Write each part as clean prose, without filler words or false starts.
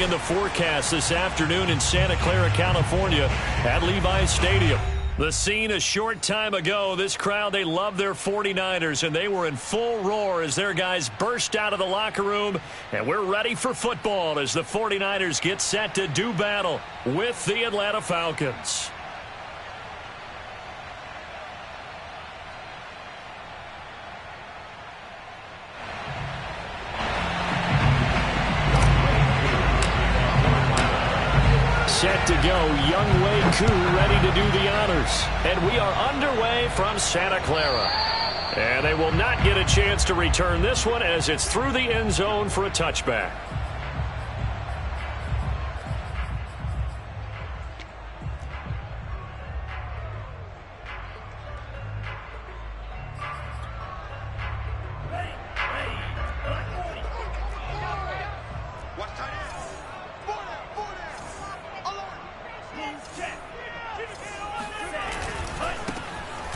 sunny in the forecast this afternoon in Santa Clara, California at Levi's Stadium. The scene a short time ago. This crowd, they love their 49ers, and they were in full roar as their guys burst out of the locker room. And we're ready for football as the 49ers get set to do battle with the Atlanta Falcons. Set to go, Younghoe Koo ready to do the honors. And we are underway from Santa Clara. And they will not get a chance to return this one as it's through the end zone for a touchback.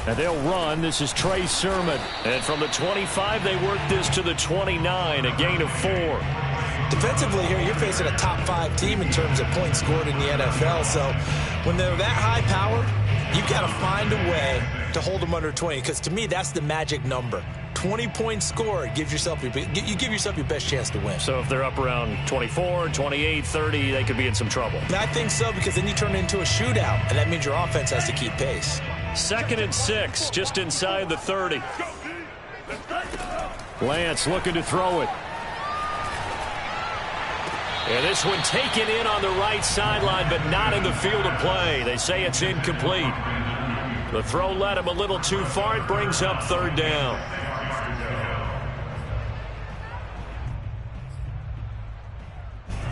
And they'll run. This is Trey Sermon. And from the 25, they work this to the 29, a gain of 4. Defensively here, you're facing a top 5 team in terms of points scored in the NFL. So when they're that high powered, you've got to find a way to hold them under 20. Because to me, that's the magic number. 20 points scored, you give yourself your best chance to win. So if they're up around 24, 28, 30, they could be in some trouble. And I think so, because then you turn it into a shootout, and that means your offense has to keep pace. 2nd and 6, just inside the 30. Lance looking to throw it. And this one taken in on the right sideline, but not in the field of play. They say it's incomplete. The throw led him a little too far. It brings up 3rd down.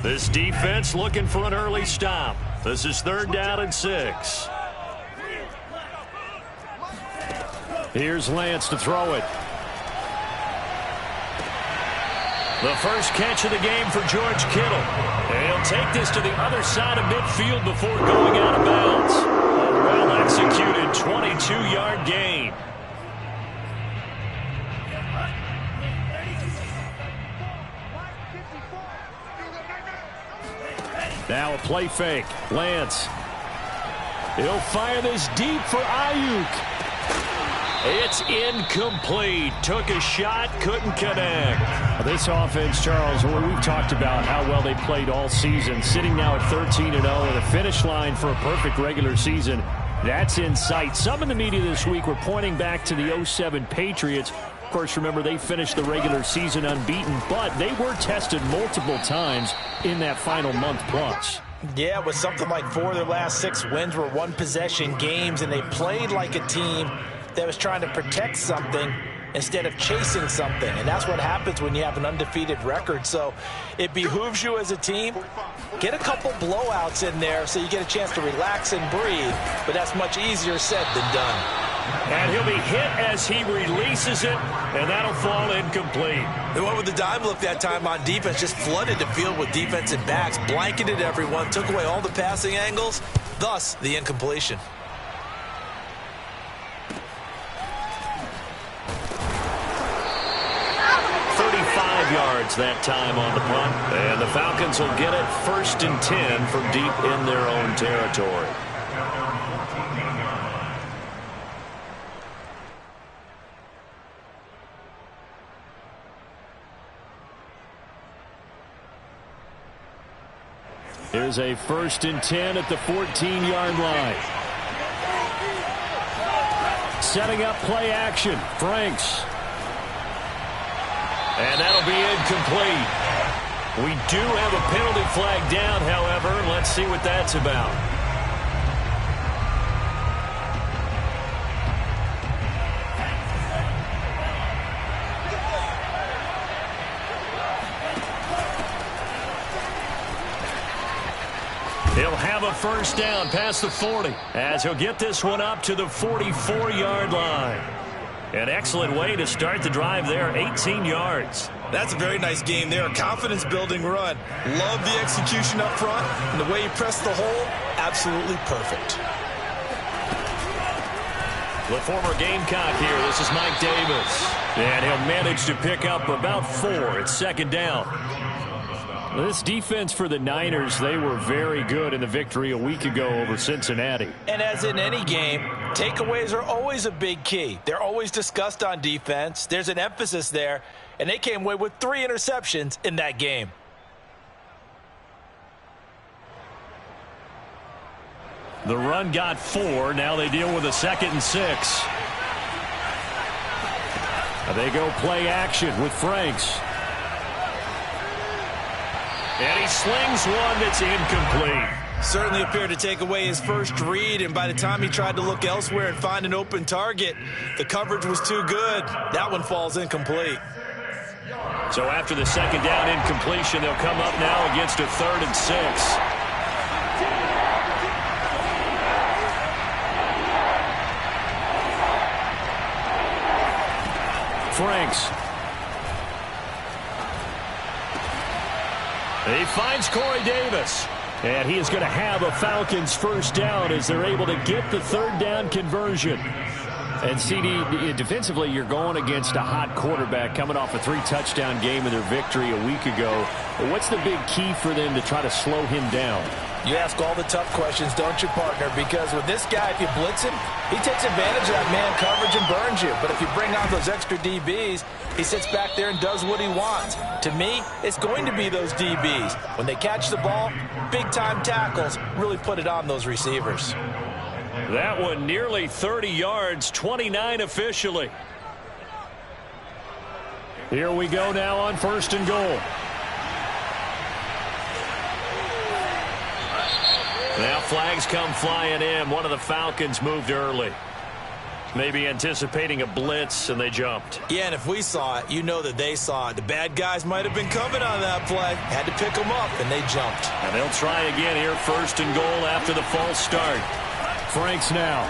This defense looking for an early stop. This is 3rd down and 6. Here's Lance to throw it. The first catch of the game for George Kittle. And he'll take this to the other side of midfield before going out of bounds. A well-executed 22-yard gain. Now a play fake. Lance. He'll fire this deep for Ayuk. It's incomplete. Took a shot, couldn't connect. This offense, Charles, we've talked about how well they played all season. Sitting now at 13-0 and a finish line for a perfect regular season. That's in sight. Some in the media this week were pointing back to the 07 Patriots. Of course, remember, they finished the regular season unbeaten, but they were tested multiple times in that final month plus. Yeah, with something like 4 of their last 6 wins were one-possession games, and they played like a team that was trying to protect something instead of chasing something. And that's what happens when you have an undefeated record. So it behooves you as a team, get a couple blowouts in there so you get a chance to relax and breathe. But that's much easier said than done. And he'll be hit as he releases it, and that'll fall incomplete. They went with the dime look that time on defense, just flooded the field with defensive backs, blanketed everyone, took away all the passing angles, thus the incompletion. 35 yards that time on the punt. And the Falcons will get it 1st and 10 from deep in their own territory. Here's a 1st and 10 at the 14-yard line. Setting up play action. Franks. And that'll be incomplete. We do have a penalty flag down, however. Let's see what that's about. He'll have a 1st down past the 40 as he'll get this one up to the 44-yard line. An excellent way to start the drive there, 18 yards. That's a very nice game there, a confidence-building run. Love the execution up front, and the way he pressed the hole, absolutely perfect. The former Gamecock here, this is Mike Davis. And he'll manage to pick up about 4 at 2nd down. This defense for the Niners, they were very good in the victory a week ago over Cincinnati. And as in any game, takeaways are always a big key. They're always discussed on defense. There's an emphasis there, and they came away with 3 interceptions in that game. The run got 4. Now they deal with a 2nd and 6. They go play action with Franks. And he slings one that's incomplete. Certainly appeared to take away his first read, and by the time he tried to look elsewhere and find an open target, the coverage was too good. That one falls incomplete. So after the 2nd down incompletion, they'll come up now against a 3rd and 6. Franks. He finds Corey Davis. And he is going to have a Falcons first down as they're able to get the 3rd down conversion. And CD, defensively, you're going against a hot quarterback coming off a 3-touchdown game in their victory a week ago. What's the big key for them to try to slow him down? You ask all the tough questions, don't you, partner? Because with this guy, if you blitz him, he takes advantage of that man coverage and burns you. But if you bring on those extra DBs, he sits back there and does what he wants. To me, it's going to be those DBs. When they catch the ball, big-time tackles really put it on those receivers. That one nearly 30 yards, 29 officially. Here we go now on 1st and goal. Now flags come flying in. One of the Falcons moved early. Maybe anticipating a blitz, and they jumped. Yeah, and if we saw it, you know that they saw it. The bad guys might have been coming on that play. Had to pick them up, and they jumped. And they'll try again here, 1st and goal after the false start. Franks now.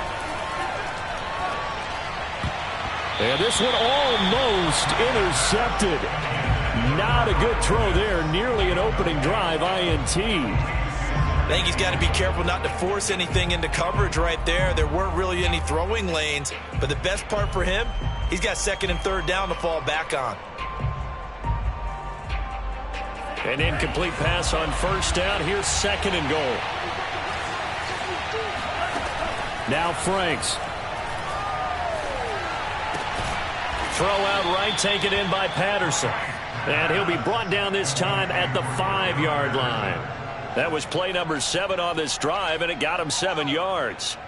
And this one almost intercepted. Not a good throw there. Nearly an opening drive, INT. I think he's got to be careful not to force anything into coverage right there. There weren't really any throwing lanes. But the best part for him, he's got 2nd and 3rd down to fall back on. An incomplete pass on 1st down. Here's 2nd and goal. Now Franks. Throw out right, taken in by Patterson. And he'll be brought down this time at the 5-yard line. That was play number 7 on this drive, and it got him 7 yards.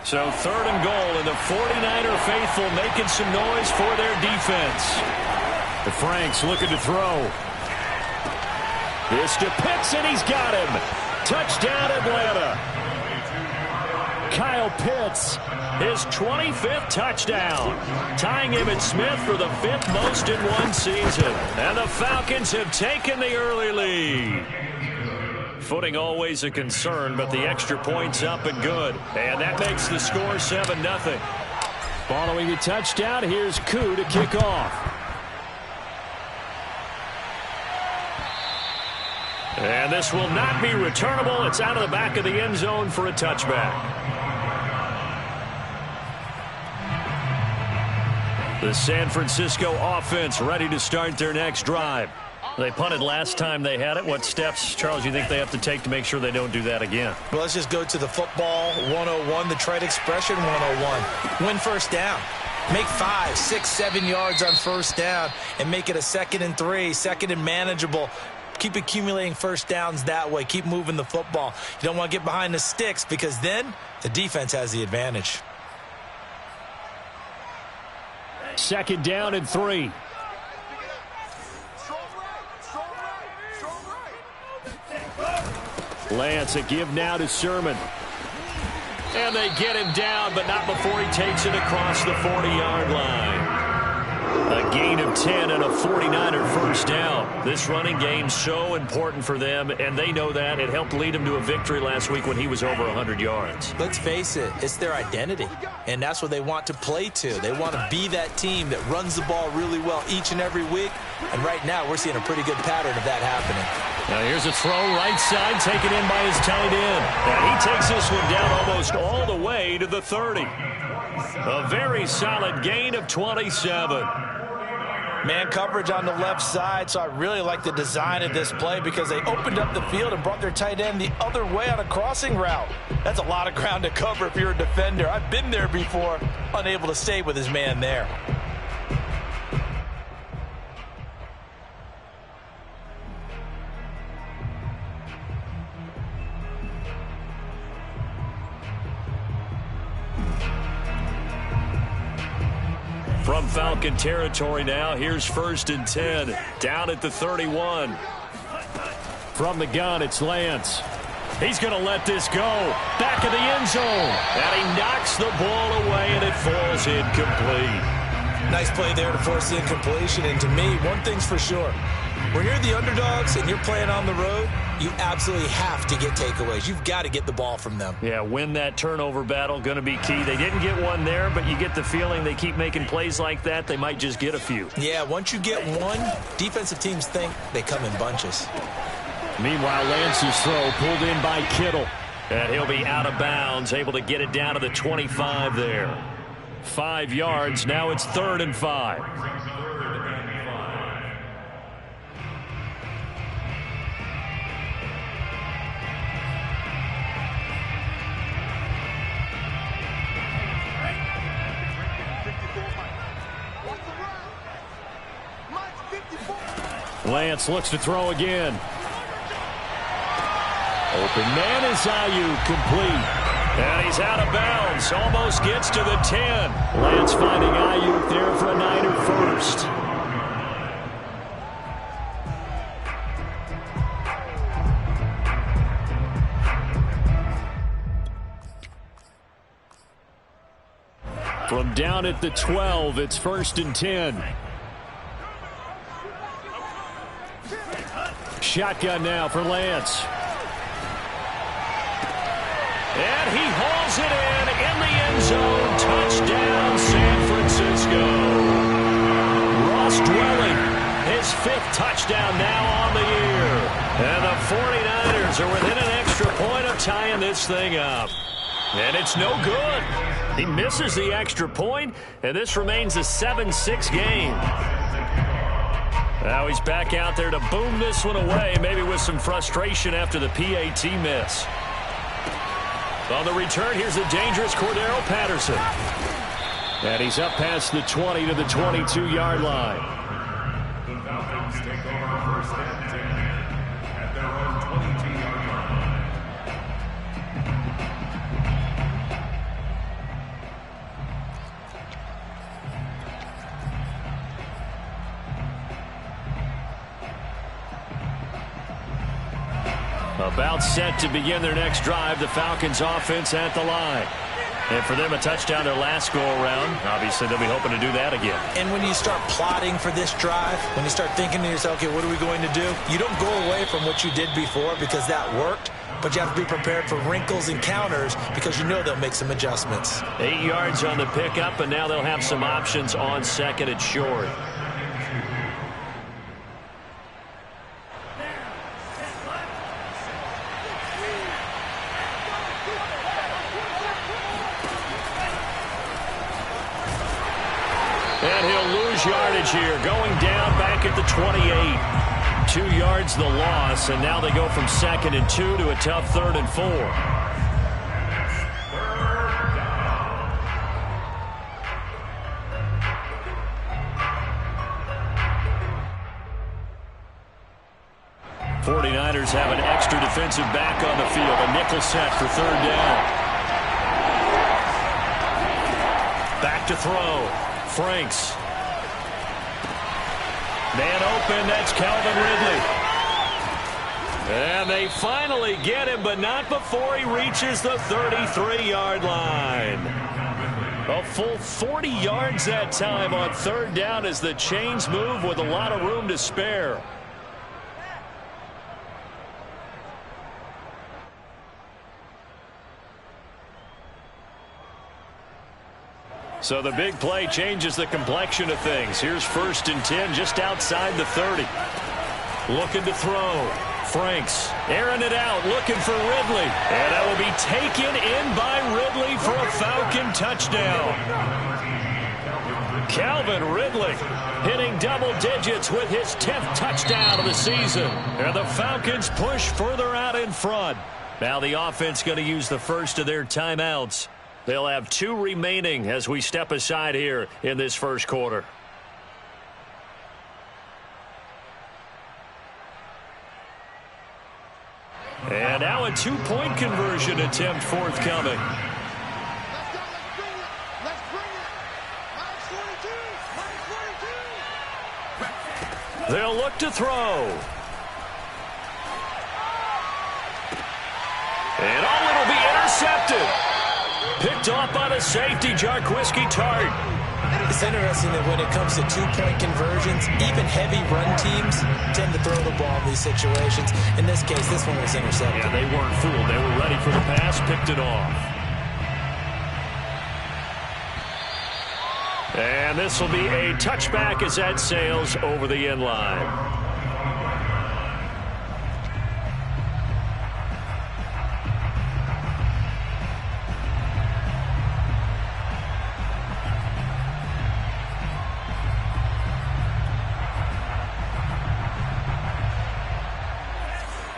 So 3rd and goal, and the 49er faithful making some noise for their defense. The Franks looking to throw. This to Pitts, and he's got him. Touchdown, Atlanta. Kyle Pitts, his 25th touchdown, tying Emmitt Smith for the 5th most in one season. And the Falcons have taken the early lead. Footing always a concern, but the extra point's up and good. And that makes the score 7-0. Following the touchdown, here's Koo to kick off. And this will not be returnable. It's out of the back of the end zone for a touchback. The San Francisco offense ready to start their next drive. They punted last time they had it. What steps, Charles, you think they have to take to make sure they don't do that again? Well, let's just go to the football 101, the trade expression 101. Win 1st down. Make 5, 6, 7 yards on 1st down and make it a 2nd and 3, 2nd and manageable. Keep accumulating 1st downs that way. Keep moving the football. You don't want to get behind the sticks because then the defense has the advantage. 2nd down and 3. Lance, a give now to Sermon. And they get him down, but not before he takes it across the 40-yard line. A gain of 10 and a 49er first down. This running game so important for them, and they know that. It helped lead them to a victory last week when he was over 100 yards. Let's face it, it's their identity, and that's what they want to play to. They want to be that team that runs the ball really well each and every week, and right now we're seeing a pretty good pattern of that happening. Now here's a throw right side taken in by his tight end. And he takes this one down almost all the way to the 30. A very solid gain of 27. Man coverage on the left side, so I really like the design of this play because they opened up the field and brought their tight end the other way on a crossing route. That's a lot of ground to cover if you're a defender. I've been there before, unable to stay with his man there. From Falcon territory now, here's 1st and 10, down at the 31. From the gun, it's Lance. He's going to let this go. Back of the end zone. And he knocks the ball away, and it falls incomplete. Nice play there to force the incompletion. And to me, one thing's for sure. When you're the underdogs and you're playing on the road, you absolutely have to get takeaways. You've got to get the ball from them. Yeah, win that turnover battle, going to be key. They didn't get one there, but you get the feeling they keep making plays like that, they might just get a few. Yeah, once you get one, defensive teams think they come in bunches. Meanwhile, Lance's throw pulled in by Kittle. And he'll be out of bounds, able to get it down to the 25 there. 5 yards, now it's 3rd and 5. Lance looks to throw again. Open man is Ayuk, complete. And he's out of bounds, almost gets to the 10. Lance finding Ayuk there for a Niner first. From down at the 12, it's 1st and 10. Shotgun now for Lance. And he hauls it in the end zone. Touchdown, San Francisco. Ross Dwelling, his 5th touchdown now on the year. And the 49ers are within an extra point of tying this thing up. And it's no good. He misses the extra point, and this remains a 7-6 game. Now he's back out there to boom this one away, maybe with some frustration after the PAT miss. On the return, here's the dangerous Cordero Patterson. And he's up past the 20 to the 22-yard line. The Falcons take over 1st and 10 at their own 22-yard line. About set to begin their next drive, the Falcons offense at the line. And for them, a touchdown their last go-around. Obviously, they'll be hoping to do that again. And when you start plotting for this drive, when you start thinking to yourself, okay, what are we going to do? You don't go away from what you did before because that worked, but you have to be prepared for wrinkles and counters because you know they'll make some adjustments. 8 yards on the pickup, and now they'll have some options on 2nd and short. And he'll lose yardage here, going down back at the 28. 2 yards the loss, and now they go from 2nd and 2 to a tough 3rd and 4. '49ers have an extra defensive back on the field, a nickel set for 3rd down. Back to throw. Franks. Man open, that's Calvin Ridley. And they finally get him, but not before he reaches the 33-yard line. A full 40 yards that time on 3rd down as the chains move with a lot of room to spare. So the big play changes the complexion of things. Here's 1st and 10 just outside the 30. Looking to throw. Franks airing it out, looking for Ridley. And that will be taken in by Ridley for a Falcon touchdown. Calvin Ridley hitting double digits with his 10th touchdown of the season. And the Falcons push further out in front. Now the offense going to use the first of their timeouts. They'll have 2 remaining as we step aside here in this first quarter. And now a 2-point conversion attempt forthcoming. They'll look to throw. And it'll be intercepted. Picked off by the safety, Jarquiski Tart. It's interesting that when it comes to 2-point conversions, even heavy run teams tend to throw the ball in these situations. In this case, this one was intercepted. Yeah, they weren't fooled. They were ready for the pass, picked it off. And this will be a touchback as that sails over the end line.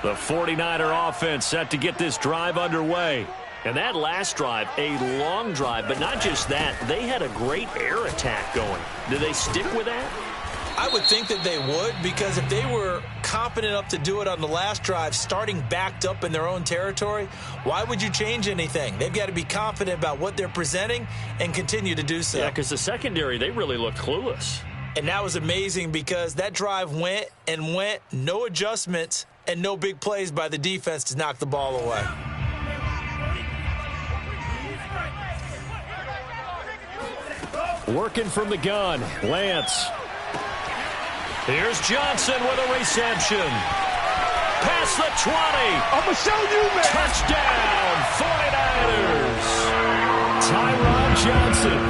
The 49er offense set to get this drive underway. And that last drive, a long drive, but not just that. They had a great air attack going. Do they stick with that? I would think that they would, because if they were confident enough to do it on the last drive, starting backed up in their own territory, why would you change anything? They've got to be confident about what they're presenting and continue to do so. Yeah, because the secondary, they really looked clueless. And that was amazing because that drive went and went, no adjustments, and no big plays by the defense to knock the ball away. Working from the gun, Lance. Here's Johnson with a reception. Past the 20. I'm going to show you, man. Touchdown, 49ers. Tyron Johnson,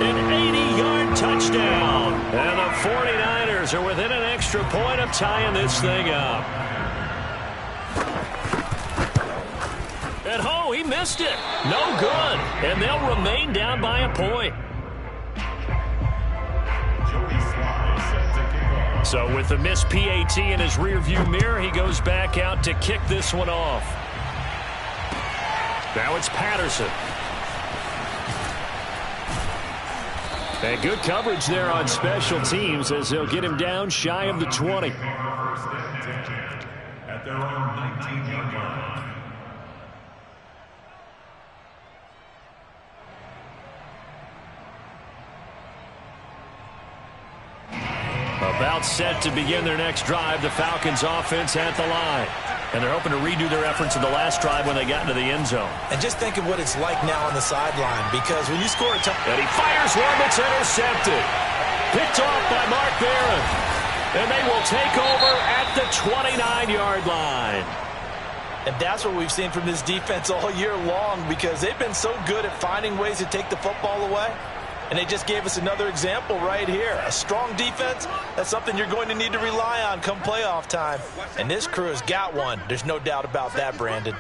an 80-yard touchdown. And the 49ers are within an extra point of tying this thing up. And oh, he missed it. No good. And they'll remain down by a point. So with the missed PAT in his rearview mirror, he goes back out to kick this one off. Now it's Patterson. And good coverage there on special teams as they'll get him down shy of the 20. At their own 19-yard line. About set to begin their next drive, the Falcons offense at the line. And they're hoping to redo their efforts in the last drive when they got into the end zone. And just think of what it's like now on the sideline, because when you score a touchdown, and he fires one that's intercepted. Picked off by Mark Barron. And they will take over at the 29-yard line. and that's what we've seen from this defense all year long, because they've been so good at finding ways to take the football away. And they just gave us another example right here. A strong defense, that's something you're going to need to rely on come playoff time. And this crew has got one. There's no doubt about that, Brandon.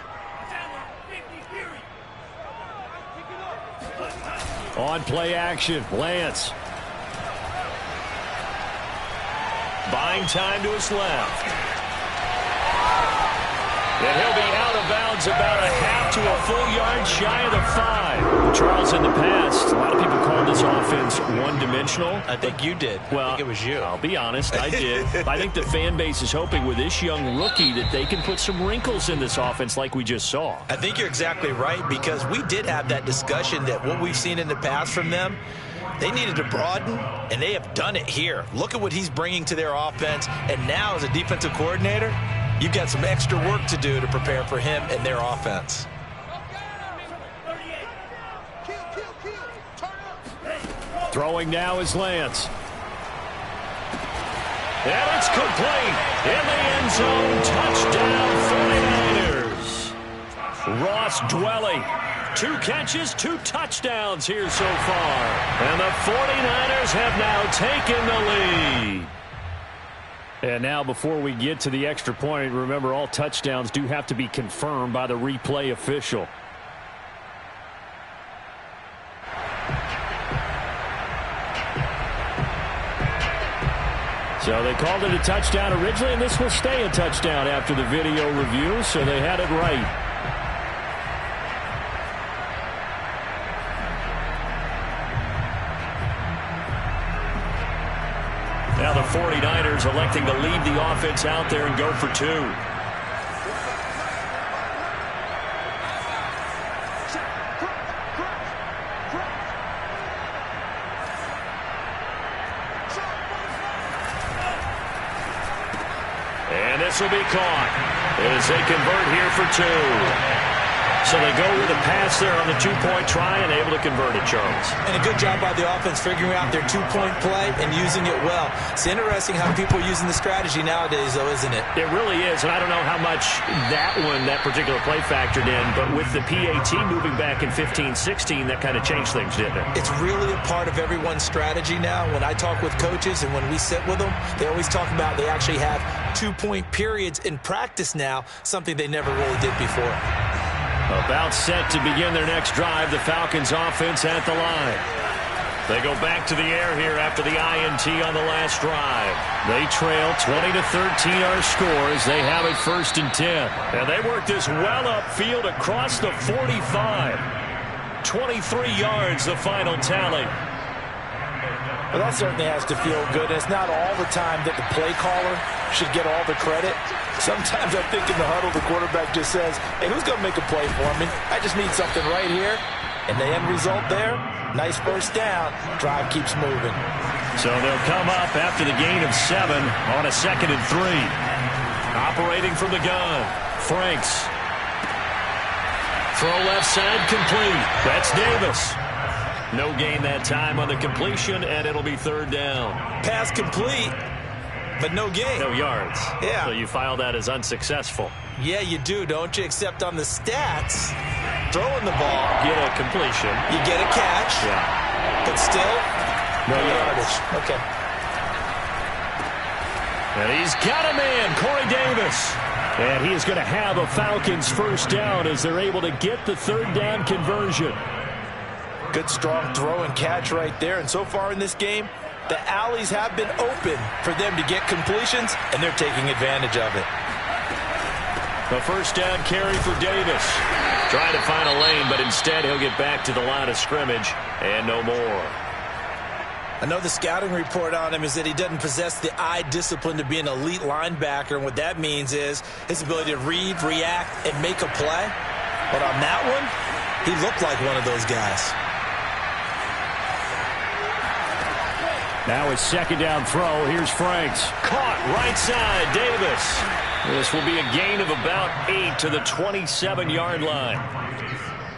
On play action, Lance. Buying time to his left. And he'll be out of bounds about a half to a full yard shy of the 5. Charles, in the past, a lot of people called this offense one-dimensional. I think you did. Well, I think it was you. I'll be honest, I did. I think the fan base is hoping with this young rookie that they can put some wrinkles in this offense like we just saw. I think you're exactly right, because we did have that discussion that what we've seen in the past from them, they needed to broaden, and they have done it here. Look at what he's bringing to their offense, and now as a defensive coordinator, you've got some extra work to do to prepare for him and their offense. Throwing now is Lance. And it's complete. In the end zone, touchdown 49ers. Ross Dwelly. 2 catches, 2 touchdowns here so far. And the 49ers have now taken the lead. And now before we get to the extra point, remember all touchdowns do have to be confirmed by the replay official. So they called it a touchdown originally, and this will stay a touchdown after the video review, so they had it right. Now the 49ers electing to leave the offense out there and go for two. And this will be caught as they convert here for two. So they go with a pass there on the two-point try and able to convert it, Charles. And a good job by the offense figuring out their two-point play and using it well. It's interesting how people are using the strategy nowadays, though, isn't it? It really is, and I don't know how much that particular play factored in, but with the PAT moving back in 15-16, that kind of changed things, didn't it? It's really a part of everyone's strategy now. When I talk with coaches and when we sit with them, they always talk about they actually have two-point periods in practice now, something they never really did before. About set to begin their next drive, the Falcons offense at the line. They go back to the air here after the INT on the last drive. They trail 20-13 our score as they have it 1st and 10. And they work this well upfield across the 45. 23 yards the final tally. Well, that certainly has to feel good. It's not all the time that the play caller should get all the credit. Sometimes I think in the huddle, the quarterback just says, hey, who's going to make a play for me? I just need something right here. And the end result there, nice first down. Drive keeps moving. So they'll come up after the gain of 7 on a 2nd and 3. Operating from the gun, Franks. Throw left side complete. That's Davis. No gain that time on the completion, and it'll be 3rd down. Pass complete, but no gain. No yards. Yeah. So you file that as unsuccessful. Yeah, you do, don't you? Except on the stats, throwing the ball. Get a completion. You get a catch. Yeah. But still, no yardage. Okay. And he's got a man, Corey Davis. And he is going to have a Falcons first down as they're able to get the 3rd down conversion. Good, strong throw and catch right there. And so far in this game, the alleys have been open for them to get completions, and they're taking advantage of it. The first down carry for Davis. Trying to find a lane, but instead he'll get back to the line of scrimmage and no more. I know the scouting report on him is that he doesn't possess the eye discipline to be an elite linebacker, and what that means is his ability to read, react, and make a play. But on that one, he looked like one of those guys. Now it's 2nd down throw. Here's Franks. Caught right side, Davis. This will be a gain of about 8 to the 27-yard line.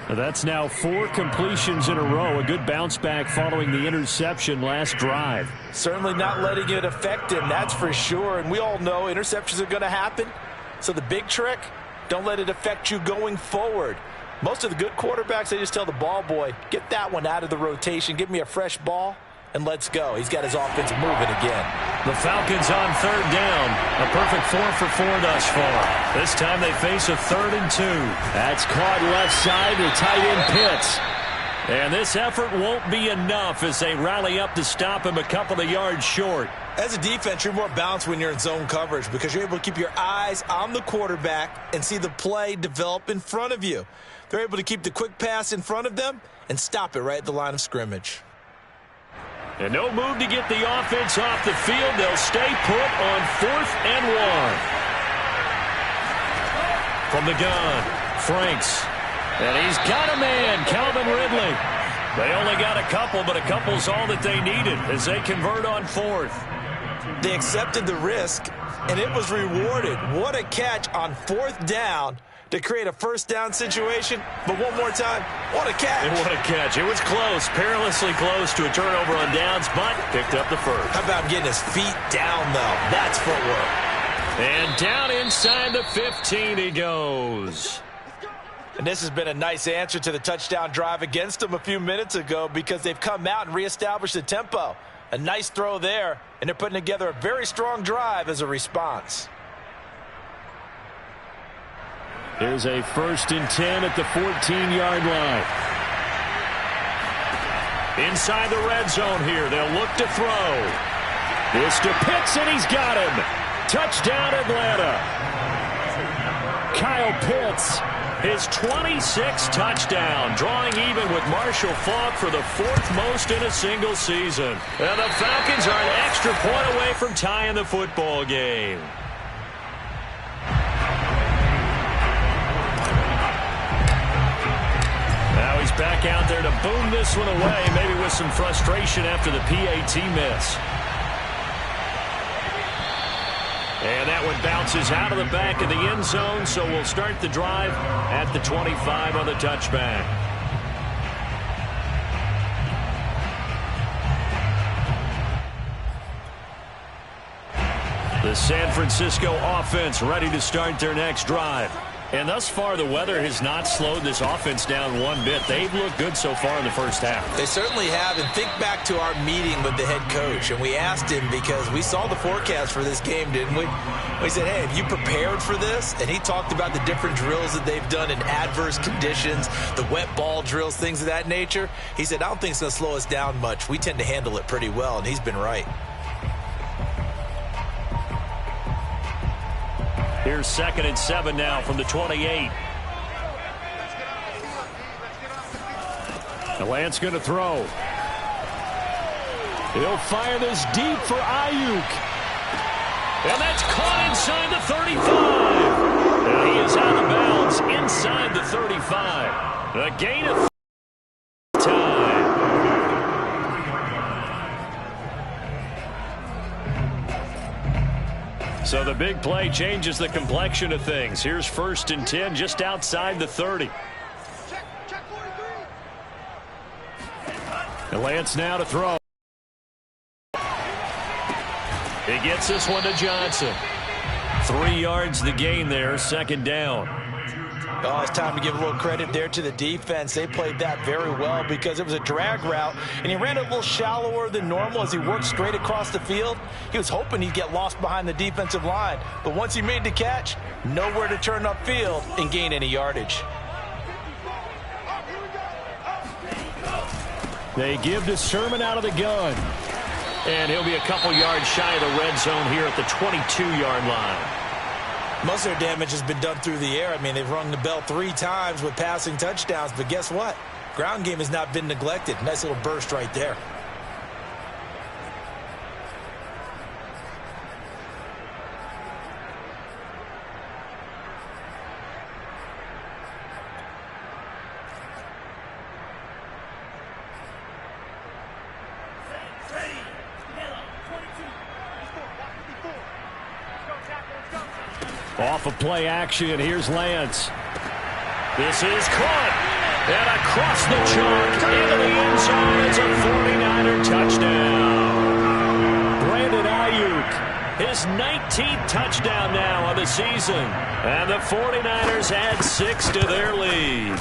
That's now 4 completions in a row. A good bounce back following the interception last drive. Certainly not letting it affect him, that's for sure. And we all know interceptions are going to happen. So the big trick, don't let it affect you going forward. Most of the good quarterbacks, they just tell the ball boy, get that one out of the rotation, give me a fresh ball, and let's go. He's got his offense moving again. The Falcons on 3rd down. A perfect 4 for 4 thus far. This time they face a 3rd and 2. That's caught left side to tight end Pitts. And this effort won't be enough as they rally up to stop him a couple of yards short. As a defense, you're more balanced when you're in zone coverage because you're able to keep your eyes on the quarterback and see the play develop in front of you. They're able to keep the quick pass in front of them and stop it right at the line of scrimmage. And no move to get the offense off the field. They'll stay put on 4th and 1. From the gun, Franks. And he's got a man, Calvin Ridley. They only got a couple, but a couple's all that they needed as they convert on 4th. They accepted the risk, and it was rewarded. What a catch on 4th down to create a first down situation. But one more time, what a catch. And what a catch. It was close, perilously close to a turnover on downs, but picked up the first. How about getting his feet down, though? That's footwork. And down inside the 15 he goes. And this has been a nice answer to the touchdown drive against them a few minutes ago because they've come out and reestablished the tempo. A nice throw there, and they're putting together a very strong drive as a response. Here's a 1st and 10 at the 14-yard line. Inside the red zone here, they'll look to throw. This to Pitts, and he's got him. Touchdown, Atlanta. Kyle Pitts, his 26th touchdown, drawing even with Marshall Faulk for the 4th most in a single season. And the Falcons are an extra point away from tying the football game. Now he's back out there to boom this one away, maybe with some frustration after the PAT miss. And that one bounces out of the back of the end zone, so we'll start the drive at the 25 on the touchback. The San Francisco offense ready to start their next drive. And thus far, the weather has not slowed this offense down one bit. They've looked good so far in the first half. They certainly have. And think back to our meeting with the head coach. And we asked him, because we saw the forecast for this game, didn't we? We said, hey, have you prepared for this? And he talked about the different drills that they've done in adverse conditions, the wet ball drills, things of that nature. He said, I don't think it's going to slow us down much. We tend to handle it pretty well, and he's been right. Here's 2nd and 7 now from the 28. The Lance going to throw. He'll fire this deep for Ayuk. And that's caught inside the 35. And he is out of bounds inside the 35. A gain of time. So the big play changes the complexion of things. Here's 1st and 10 just outside the 30. And Lance now to throw. He gets this one to Johnson. 3 yards the gain there, 2nd down. Oh, it's time to give a little credit there to the defense. They played that very well because it was a drag route, and he ran it a little shallower than normal as he worked straight across the field. He was hoping he'd get lost behind the defensive line, but once he made the catch, nowhere to turn upfield and gain any yardage. They give to Sermon out of the gun. And he'll be a couple yards shy of the red zone here at the 22-yard line. Most of their damage has been done through the air. I mean, they've rung the bell 3 times with passing touchdowns, but guess what? Ground game has not been neglected. Nice little burst right there. Off of play action, here's Lance. This is caught. And across the chalk into the end zone. It's a 49er touchdown. Brandon Ayuk, his 19th touchdown now of the season. And the 49ers add 6 to their lead.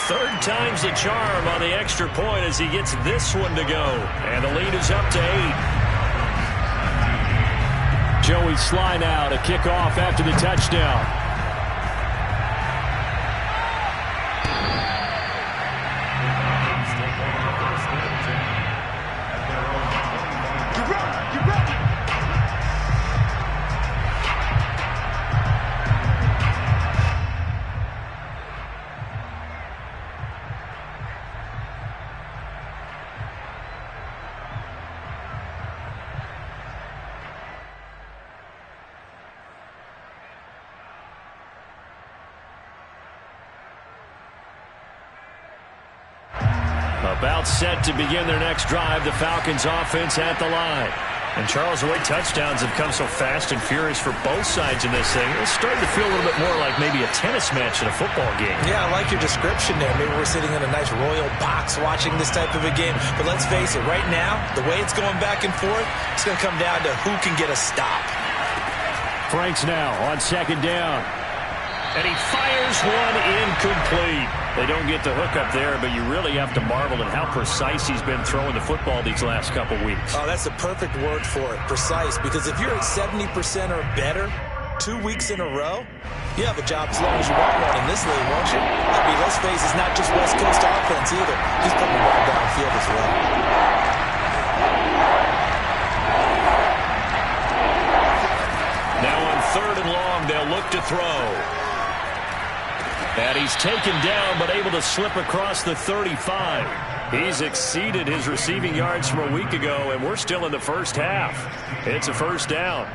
3rd time's the charm on the extra point as he gets this one to go. And the lead is up to 8. Joey Sly now to kick off after the touchdown. About set to begin their next drive, the Falcons offense at the line. And Charles, the way touchdowns have come so fast and furious for both sides in this thing, it's starting to feel a little bit more like maybe a tennis match in a football game. Yeah, I like your description there. Maybe we're sitting in a nice royal box watching this type of a game. But let's face it, right now, the way it's going back and forth, it's going to come down to who can get a stop. Franks now on 2nd down. And he fires one incomplete. They don't get the hook up there, but you really have to marvel at how precise he's been throwing the football these last couple weeks. Oh, that's the perfect word for it, precise. Because if you're at 70% or better 2 weeks in a row, you have a job as long as you want one in this league, won't you? I mean, let's face it, it's not just West Coast offense either. He's putting the ball downfield as well. long. They'll look to throw. And he's taken down, but able to slip across the 35. He's exceeded his receiving yards from a week ago, and we're still in the first half. It's a first down.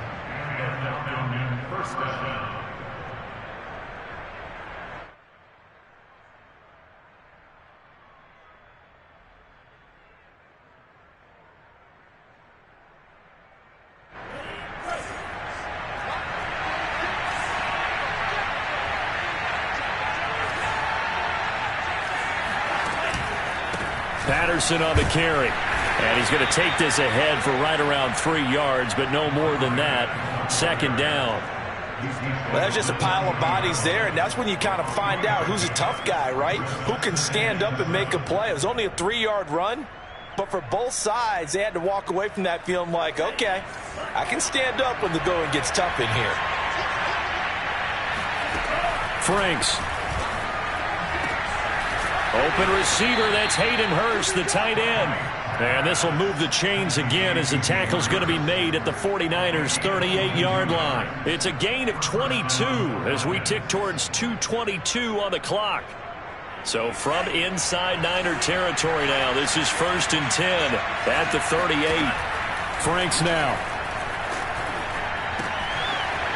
Patterson on the carry. And he's going to take this ahead for right around 3 yards, but no more than that. Second down. Well, that's just a pile of bodies there, and that's when you kind of find out who's a tough guy, right? Who can stand up and make a play. It was only a 3-yard run, but for both sides, they had to walk away from that feeling like, okay, I can stand up when the going gets tough in here. Franks. Open receiver, that's Hayden Hurst, the tight end. And this will move the chains again as the tackle's going to be made at the 49ers' 38-yard line. It's a gain of 22 as we tick towards 2:22 on the clock. So from inside Niner territory now, this is 1st and 10 at the 38. Franks now.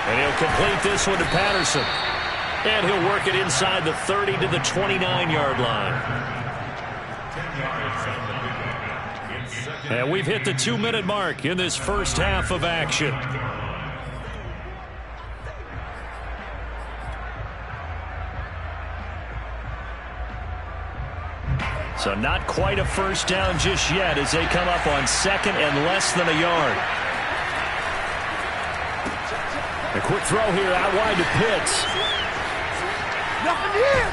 And he'll complete this one to Patterson. And he'll work it inside the 30 to the 29-yard line. And we've hit the 2-minute mark in this first half of action. So not quite a first down just yet as they come up on 2nd and less than a yard. A quick throw here out wide to Pitts.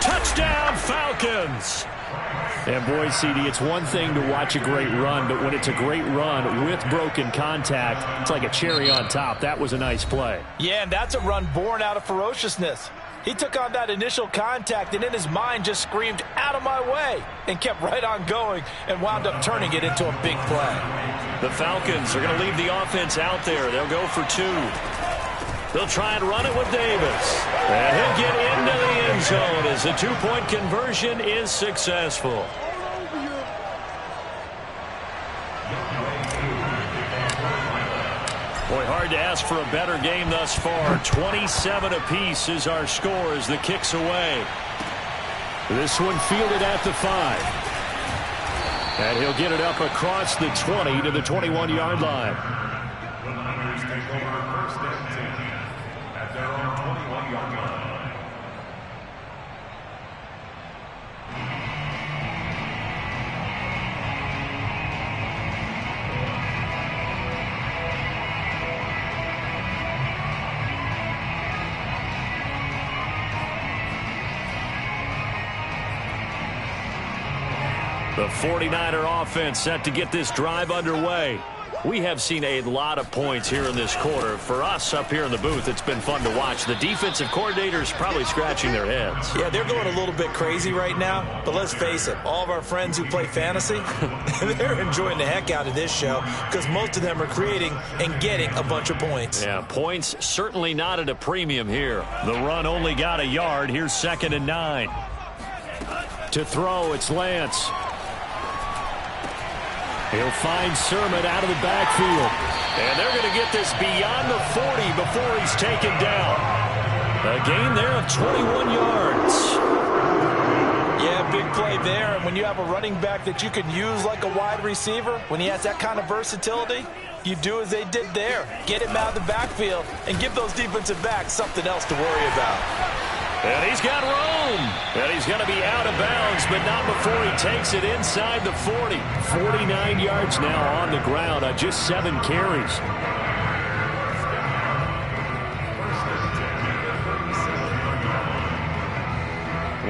Touchdown, Falcons. And boy, CD, it's one thing to watch a great run, but when it's a great run with broken contact, it's like a cherry on top. That was a nice play. Yeah, and that's a run born out of ferociousness. He took on that initial contact and in his mind just screamed, out of my way, and kept right on going and wound up turning it into a big play. The Falcons are going to leave the offense out there. They'll go for 2. They'll try and run it with Davis. And he'll get into the end zone as the 2-point conversion is successful. Boy, hard to ask for a better game thus far. 27 apiece is our score as the kick's away. This one fielded at the 5. And he'll get it up across the 20 to the 21-yard line. The Niners take over 1st and 10 at their own 21-yard line. The 49er offense set to get this drive underway. We have seen a lot of points here in this quarter. For us up here in the booth, it's been fun to watch. The defensive coordinators probably scratching their heads. Yeah, they're going a little bit crazy right now, but let's face it, all of our friends who play fantasy, they're enjoying the heck out of this show because most of them are creating and getting a bunch of points. Yeah, points certainly not at a premium here. The run only got a yard. Here's 2nd and 9. To throw, it's Lance. He'll find Sermon out of the backfield. And they're going to get this beyond the 40 before he's taken down. A gain there of 21 yards. Yeah, big play there. And when you have a running back that you can use like a wide receiver, when he has that kind of versatility, you do as they did there. Get him out of the backfield and give those defensive backs something else to worry about. And he's got room. And he's going to be out of bounds, but not before he takes it inside the 40. 49 yards now on the ground on just 7 carries.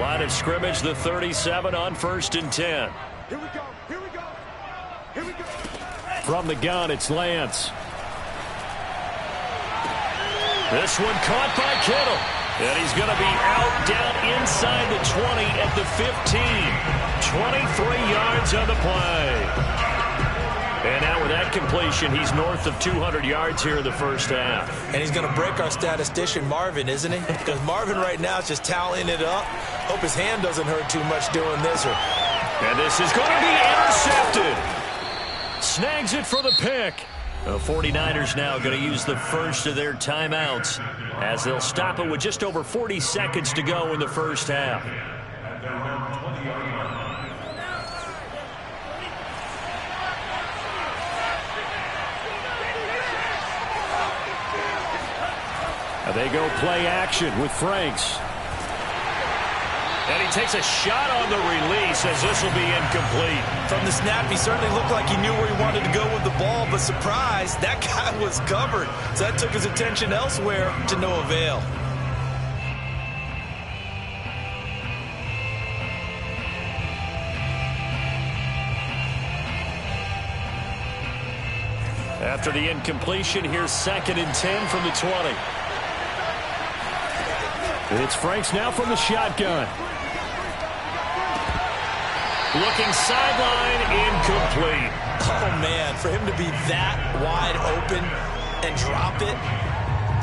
Line of scrimmage, the 37 on 1st and 10. Here we go. Here we go. Here we go. From the gun, it's Lance. This one caught by Kittle. And he's going to be out down inside the 20 at the 15. 23 yards on the play. And now with that completion, he's north of 200 yards here in the first half. And he's going to break our statistician, Marvin, isn't he? Because Marvin right now is just tallying it up. Hope his hand doesn't hurt too much doing this. And this is going to be intercepted. Snags it for the pick. The 49ers now going to use the first of their timeouts as they'll stop it with just over 40 seconds to go in the first half. They go play action with Franks. And he takes a shot on the release as this will be incomplete. From the snap, he certainly looked like he knew where he wanted to go with the ball, but surprise, that guy was covered. So that took his attention elsewhere to no avail. After the incompletion, here's 2nd and 10 from the 20. It's Franks now from the shotgun. Looking sideline, incomplete. Oh, man, for him to be that wide open and drop it.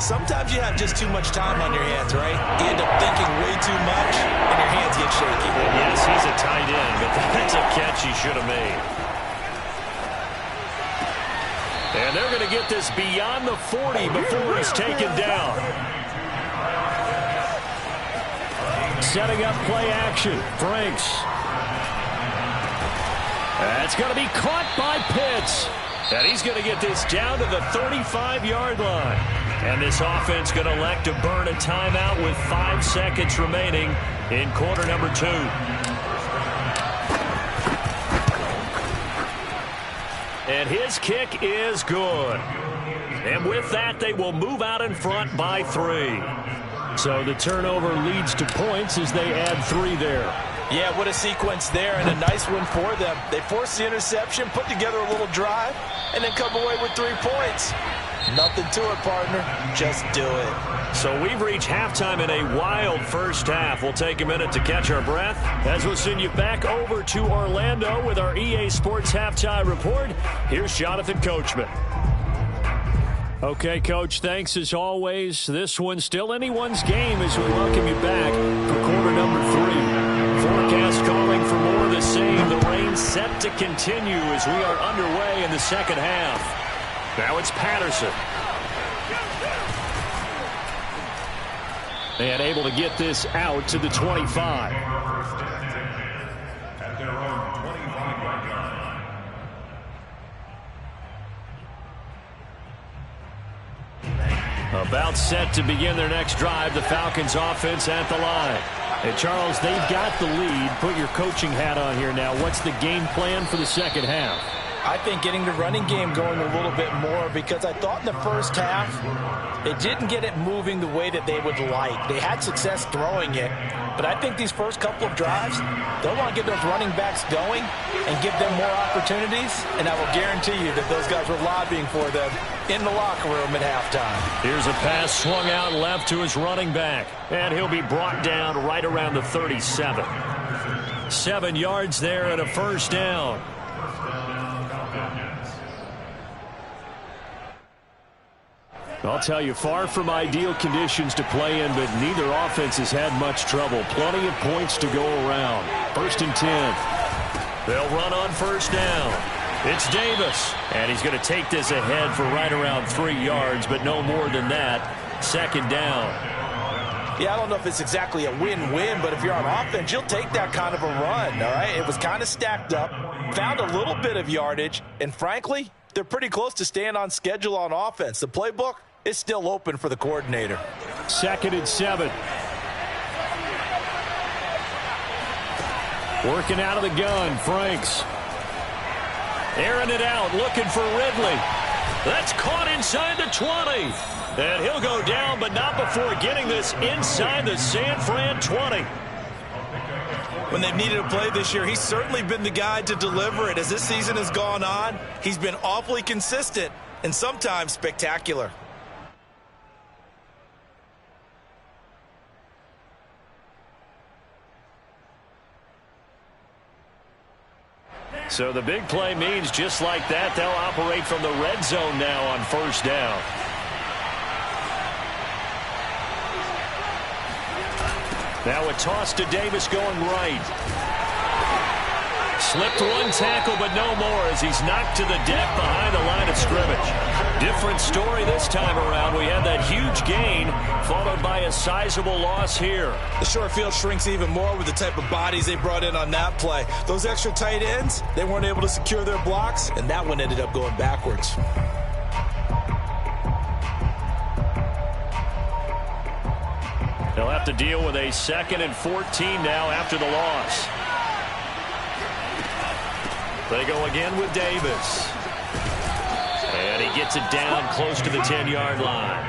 Sometimes you have just too much time on your hands, right? You end up thinking way too much, and your hands get shaky. And yes, he's a tight end, but that's a catch he should have made. And they're going to get this beyond the 40 before he's taken down. Setting up play action. Franks. That's going to be caught by Pitts. And he's going to get this down to the 35-yard line. And this offense going to elect to burn a timeout with 5 seconds remaining in quarter number 2. And his kick is good. And with that, they will move out in front by 3. So the turnover leads to points as they add 3 there. Yeah, what a sequence there, and a nice one for them. They forced the interception, put together a little drive, and then come away with 3 points. Nothing to it, partner. Just do it. So we've reached halftime in a wild first half. We'll take a minute to catch our breath as we'll send you back over to Orlando with our EA Sports Halftime Report. Here's Jonathan Coachman. Okay, Coach, thanks as always. This one's still anyone's game as we welcome you back for quarter number 3. Forecast calling for more of the same. The rain set to continue as we are underway in the second half. Now it's Patterson. And able to get this out to the 25. At their own 25-yard line. About set to begin their next drive. The Falcons offense at the line. Hey, Charles, they've got the lead. Put your coaching hat on here now. What's the game plan for the second half? I think getting the running game going a little bit more, because I thought in the first half they didn't get it moving the way that they would like. They had success throwing it, but I think these first couple of drives, they'll want to get those running backs going and give them more opportunities, and I will guarantee you that those guys were lobbying for them in the locker room at halftime. Here's a pass swung out left to his running back, and he'll be brought down right around the 37. 7 yards there and a first down. I'll tell you, far from ideal conditions to play in, but neither offense has had much trouble. Plenty of points to go around. 1st and 10. They'll run on first down. It's Davis, and he's going to take this ahead for right around 3 yards, but no more than that. 2nd down. Yeah, I don't know if it's exactly a win-win, but if you're on offense, you'll take that kind of a run, all right? It was kind of stacked up, found a little bit of yardage, and frankly, they're pretty close to staying on schedule on offense. The playbook is still open for the coordinator. 2nd and 7. Working out of the gun, Franks. Airing it out, looking for Ridley. That's caught inside the 20. And he'll go down, but not before getting this inside the San Fran 20. When they've needed a play this year, he's certainly been the guy to deliver it. As this season has gone on, he's been awfully consistent and sometimes spectacular. So the big play means just like that, they'll operate from the red zone now on first down. Now a toss to Davis going right. Slipped one tackle, but no more as he's knocked to the deck behind the line of scrimmage. Different story this time around. We had that huge gain followed by a sizable loss here. The short field shrinks even more with the type of bodies they brought in on that play. Those extra tight ends, they weren't able to secure their blocks, and that one ended up going backwards. They'll have to deal with a 2nd and 14 now after the loss. They go again with Davis. And he gets it down close to the 10-yard line.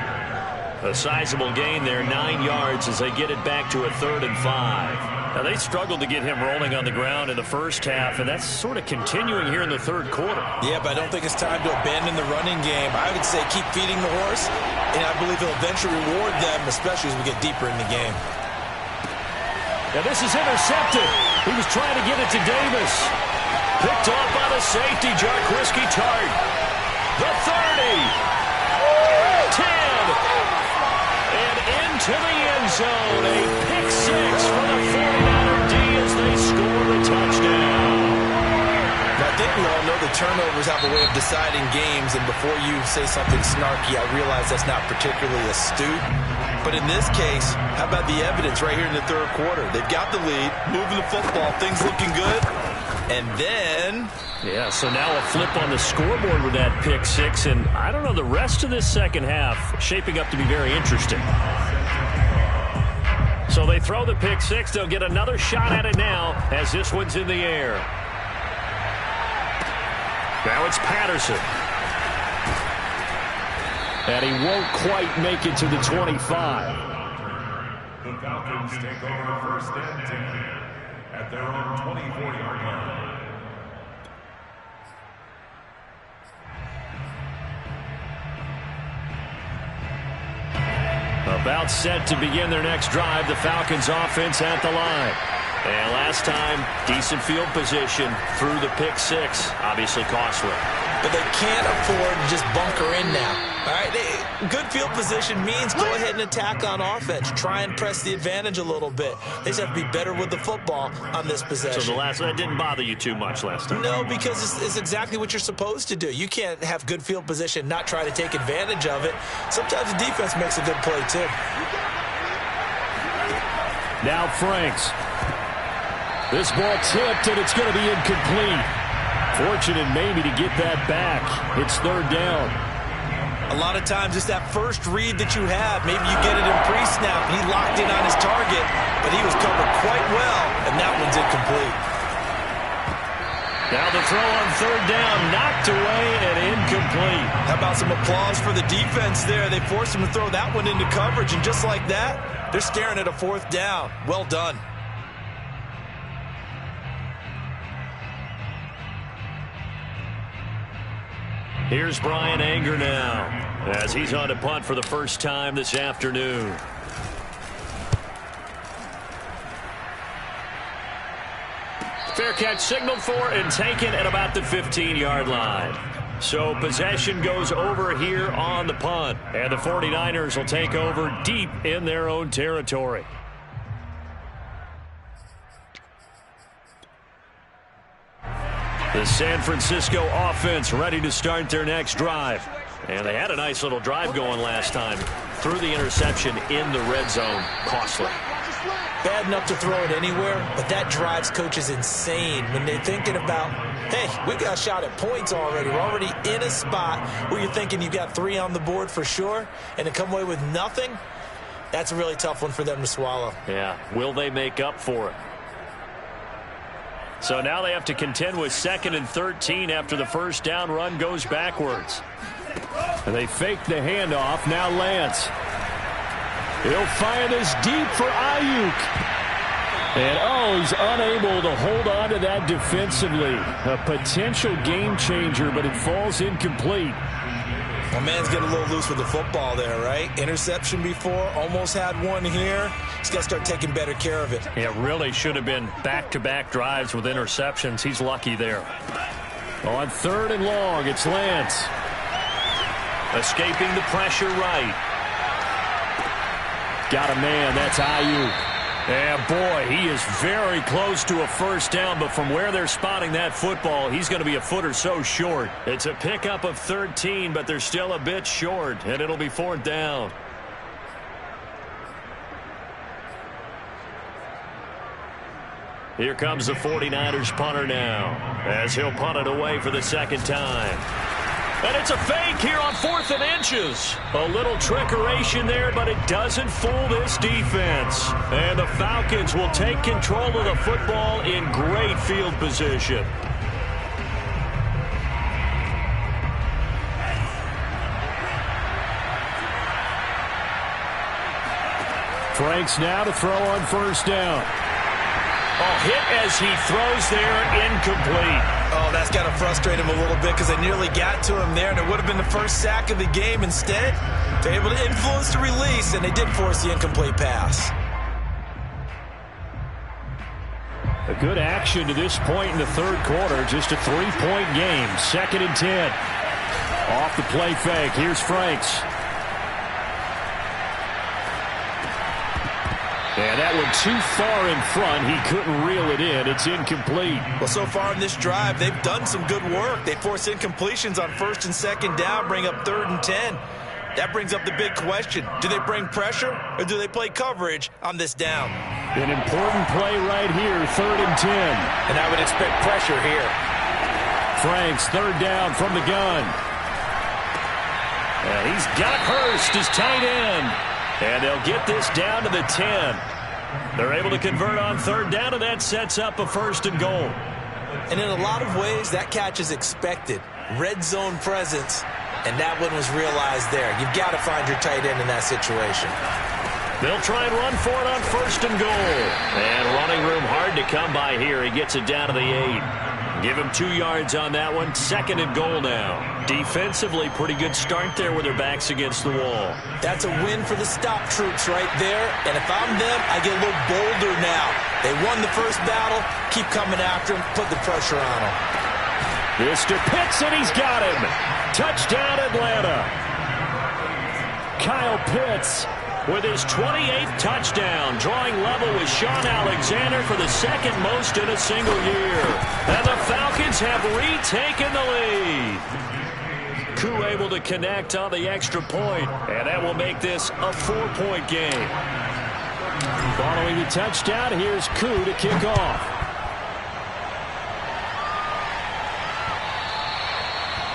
A sizable gain there, 9 yards as they get it back to a 3rd and 5. Now they struggled to get him rolling on the ground in the first half, and that's sort of continuing here in the third quarter. Yeah, but I don't think it's time to abandon the running game. I would say keep feeding the horse, and I believe he'll eventually reward them, especially as we get deeper in the game. Now this is intercepted. He was trying to get it to Davis. Picked off by the safety, Jarquiski Tart. The 30. 10. And into the end zone. A pick six for the 49er D as they score the touchdown. Now, I think we all know the turnovers have a way of deciding games, and before you say something snarky, I realize that's not particularly astute. But in this case, how about the evidence right here in the third quarter? They've got the lead, moving the football, things looking good. And then... yeah, so now a flip on the scoreboard with that pick six. And I don't know, the rest of this second half shaping up to be very interesting. So they throw the pick six. They'll get another shot at it now as this one's in the air. Now it's Patterson. And he won't quite make it to the 25. The Falcons take over first and 10 at their own 24-yard line. About set to begin their next drive, the Falcons offense at the line. And last time, decent field position through the pick six. Obviously costly. But they can't afford to just bunker in now. All right, good field position means go ahead and attack on offense. Try and press the advantage a little bit. They just have to be better with the football on this possession. So that didn't bother you too much last time? No, because it's exactly what you're supposed to do. You can't have good field position, not try to take advantage of it. Sometimes the defense makes a good play, too. Now Franks. This ball tipped, and it's going to be incomplete. Fortunate maybe to get that back. It's third down. A lot of times it's that first read that you have. Maybe you get it in pre-snap. He locked in on his target, but he was covered quite well, and that one's incomplete. Now the throw on third down, knocked away and incomplete. How about some applause for the defense there? They forced him to throw that one into coverage, and just like that, they're staring at a fourth down. Well done. Here's Brian Anger now as he's on to punt for the first time this afternoon. Fair catch signaled for and taken at about the 15-yard line. So possession goes over here on the punt, and the 49ers will take over deep in their own territory. The San Francisco offense ready to start their next drive. And they had a nice little drive going last time. Threw the interception in the red zone. Costly. Bad enough to throw it anywhere, but that drives coaches insane when they're thinking about, hey, we got a shot at points already. We're already in a spot where you're thinking you got 3 on the board for sure, and to come away with nothing, that's a really tough one for them to swallow. Yeah, will they make up for it? So now they have to contend with 2nd and 13 after the first down run goes backwards. And they fake the handoff. Now Lance. He'll fire this deep for Ayuk. And, he's unable to hold on to that defensively. A potential game changer, but it falls incomplete. Well, man's getting a little loose with the football there, right? Interception before, almost had one here. He's got to start taking better care of it. It really should have been back-to-back drives with interceptions. He's lucky there. On 3rd and long, it's Lance. Escaping the pressure right. Got a man, that's Ayuk. And boy, he is very close to a first down, but from where they're spotting that football, he's going to be a foot or so short. It's a pickup of 13, but they're still a bit short, and it'll be 4th down. Here comes the 49ers punter now, as he'll punt it away for the 2nd time. And it's a fake here on 4th and inches. A little trickeration there, but it doesn't fool this defense. And the Falcons will take control of the football in great field position. Franks now to throw on 1st down. Oh, hit as he throws there, incomplete. Oh, that's got to frustrate him a little bit because they nearly got to him there, and it would have been the first sack of the game. Instead, they're able to influence the release, and they did force the incomplete pass. A good action to this point in the 3rd quarter. Just a 3-point game. 2nd and 10. Off the play fake. Here's Franks. And that one too far in front. He couldn't reel it in. It's incomplete. Well, so far in this drive, they've done some good work. They force incompletions on 1st and 2nd down, bring up 3rd and 10. That brings up the big question. Do they bring pressure or do they play coverage on this down? An important play right here, 3rd and 10. And I would expect pressure here. Franks, 3rd down from the gun. And he's got Hurst as tight end. And they'll get this down to the 10. They're able to convert on 3rd down, and that sets up a 1st and goal. And in a lot of ways, that catch is expected. Red zone presence, and that one was realized there. You've got to find your tight end in that situation. They'll try and run for it on 1st and goal. And running room hard to come by here. He gets it down to the 8. Give him 2 yards on that one. 2nd and goal now. Defensively, pretty good start there with their backs against the wall. That's a win for the stop troops right there. And if I'm them, I get a little bolder now. They won the first battle. Keep coming after him. Put the pressure on him. Mr. Pitts, and he's got him. Touchdown, Atlanta. Kyle Pitts with his 28th touchdown, drawing level with Sean Alexander for the 2nd most in a single year. And the Falcons have retaken the lead. Koo able to connect on the extra point, and that will make this a 4-point game. Following the touchdown, here's Koo to kick off.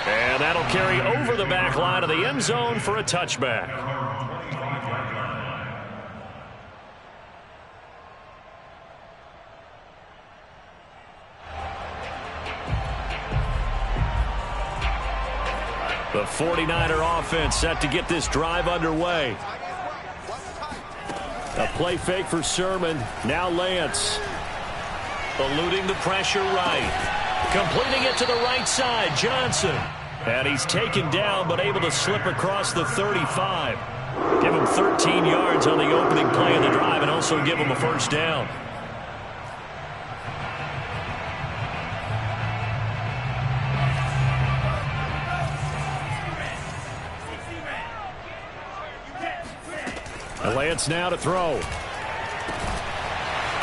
And that'll carry over the back line of the end zone for a touchback. The 49er offense set to get this drive underway. A play fake for Sermon. Now Lance. Eluding the pressure right. Completing it to the right side, Johnson. And he's taken down but able to slip across the 35. Give him 13 yards on the opening play of the drive and also give him a 1st down. Lance now to throw.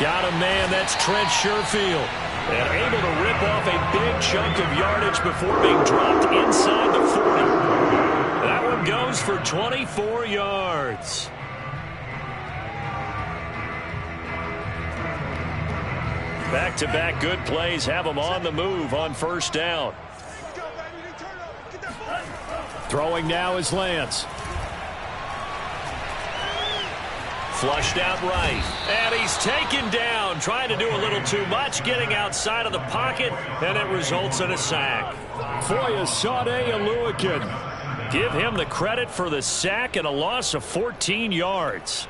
Got a man, that's Trent Sherfield. And able to rip off a big chunk of yardage before being dropped inside the 40. That one goes for 24 yards. Back-to-back good plays have them on the move on 1st down. Throwing now is Lance. Flushed out right. And he's taken down, trying to do a little too much, getting outside of the pocket, and it results in a sack. Foyesade Oluwakin. Give him the credit for the sack and a loss of 14 yards.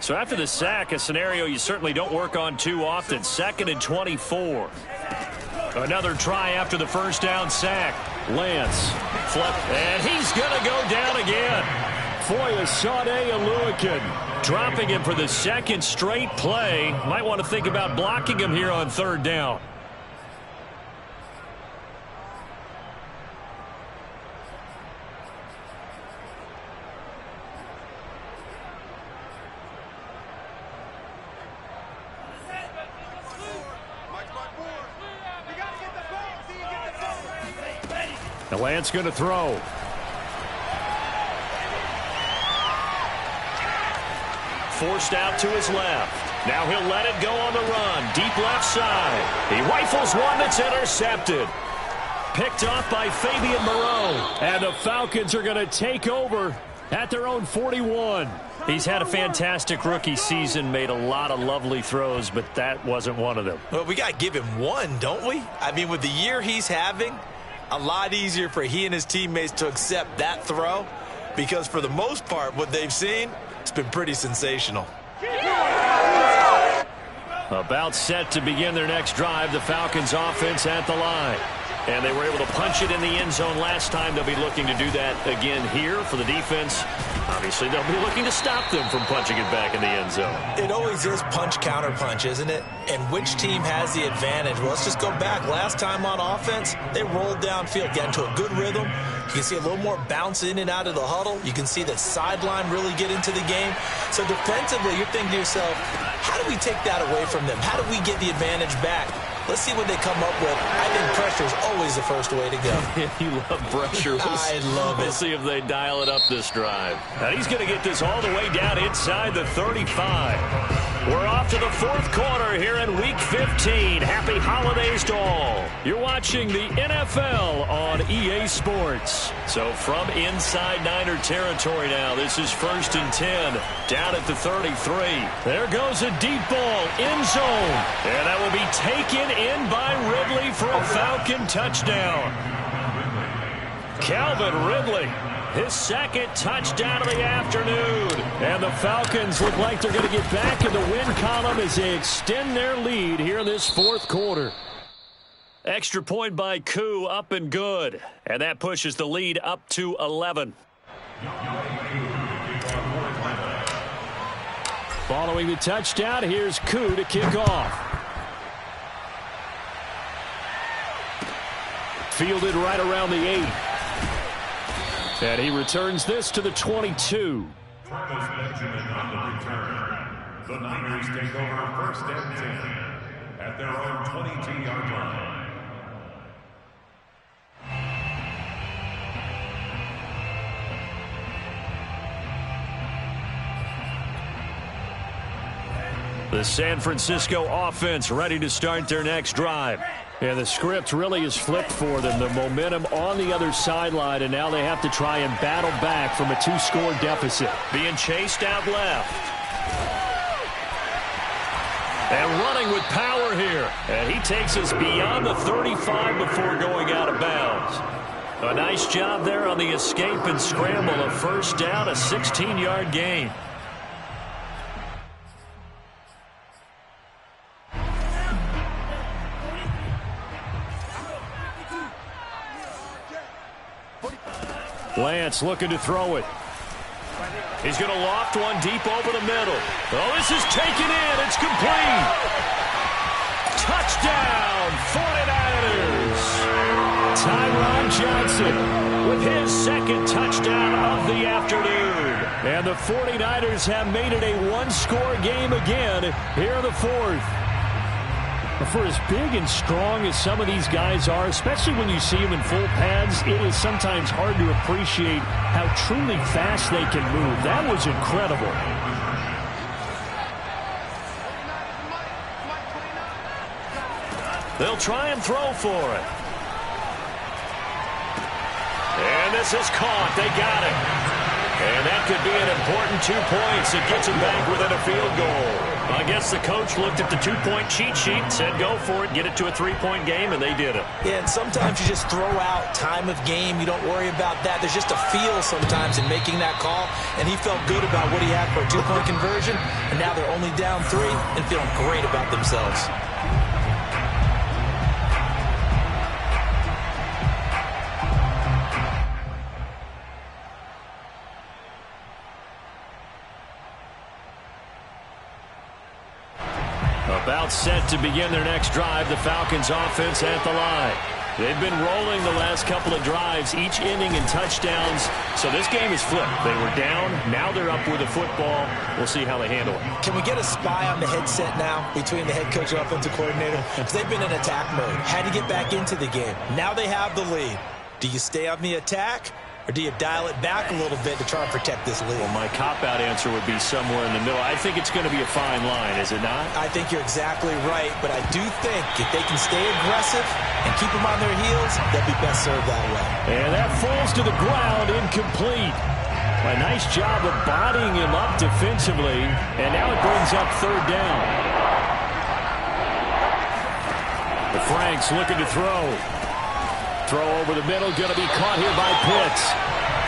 So after the sack, a scenario you certainly don't work on too often. 2nd and 24. Another try after the first down sack. Lance. Flip. And he's going to go down again. Foyesade Oluwakin dropping him for the second straight play. Might want to think about blocking him here on third down. And Lance going to throw. Forced out to his left. Now he'll let it go on the run. Deep left side. He rifles one that's intercepted. Picked off by Fabian Moreau. And the Falcons are going to take over at their own 41. He's had a fantastic rookie season, made a lot of lovely throws, but that wasn't one of them. Well, we got to give him one, don't we? I mean, with the year he's having, a lot easier for he and his teammates to accept that throw, because for the most part, what they've seen, it's been pretty sensational. About set to begin their next drive, the Falcons offense at the line. And they were able to punch it in the end zone last time. They'll be looking to do that again here for the defense. Obviously, they'll be looking to stop them from punching it back in the end zone. It always is punch-counter-punch, isn't it? And which team has the advantage? Well, let's just go back. Last time on offense, they rolled downfield, got into a good rhythm. You can see a little more bounce in and out of the huddle. You can see the sideline really get into the game. So defensively, you're thinking to yourself, how do we take that away from them? How do we get the advantage back? Let's see what they come up with. I think pressure is always the first way to go. You love pressure. I love it. We'll see if they dial it up this drive. Now he's going to get this all the way down inside the 35. We're off to the fourth quarter here in Week 15. Happy holidays to all. You're watching the NFL on EA Sports. So from inside Niner territory now, this is 1st and 10. Down at the 33. There goes a deep ball, end zone. And that will be taken in by Ridley for a Falcon touchdown. Calvin Ridley, his second touchdown of the afternoon. And the Falcons look like they're going to get back in the win column as they extend their lead here in this fourth quarter. Extra point by Koo, up and good. And that pushes the lead up to 11. Following the touchdown, here's Koo to kick off. Fielded right around the 8. And he returns this to the 22. Travis Benjamin on the return. The Niners take over 1st and 10 at their own 22-yard line. The San Francisco offense ready to start their next drive. And the script really is flipped for them. The momentum on the other sideline, and now they have to try and battle back from a 2-score deficit. Being chased out left. And running with power here. And he takes us beyond the 35 before going out of bounds. A nice job there on the escape and scramble. A first down, a 16-yard gain. Lance looking to throw it. He's going to loft one deep over the middle. Oh, this is taken in. It's complete. Touchdown, 49ers. Tyron Johnson with his second touchdown of the afternoon. And the 49ers have made it a 1-score game again here in the fourth. For as big and strong as some of these guys are, especially when you see them in full pads, it is sometimes hard to appreciate how truly fast they can move. That was incredible. They'll try and throw for it. And this is caught. They got it. And that could be an important 2 points. It gets them back within a field goal. I guess the coach looked at the 2-point cheat sheet, said go for it, get it to a 3-point game, and they did it. Yeah, and sometimes you just throw out time of game. You don't worry about that. There's just a feel sometimes in making that call, and he felt good about what he had for a 2-point conversion, and now they're only down 3 and feeling great about themselves. About set to begin their next drive, the Falcons offense at the line. They've been rolling the last couple of drives, each inning in touchdowns. So this game is flipped. They were down. Now they're up with the football. We'll see how they handle it. Can we get a spy on the headset now between the head coach and offensive coordinator? Because they've been in attack mode. Had to get back into the game. Now they have the lead. Do you stay on the attack? Or do you dial it back a little bit to try and protect this lead? Well, my cop-out answer would be somewhere in the middle. I think it's going to be a fine line, is it not? I think you're exactly right, but I do think if they can stay aggressive and keep them on their heels, they'll be best served that way. And that falls to the ground, incomplete. A nice job of bodying him up defensively, and now it brings up third down. The Franks looking to throw. Throw over the middle, going to be caught here by Pitts.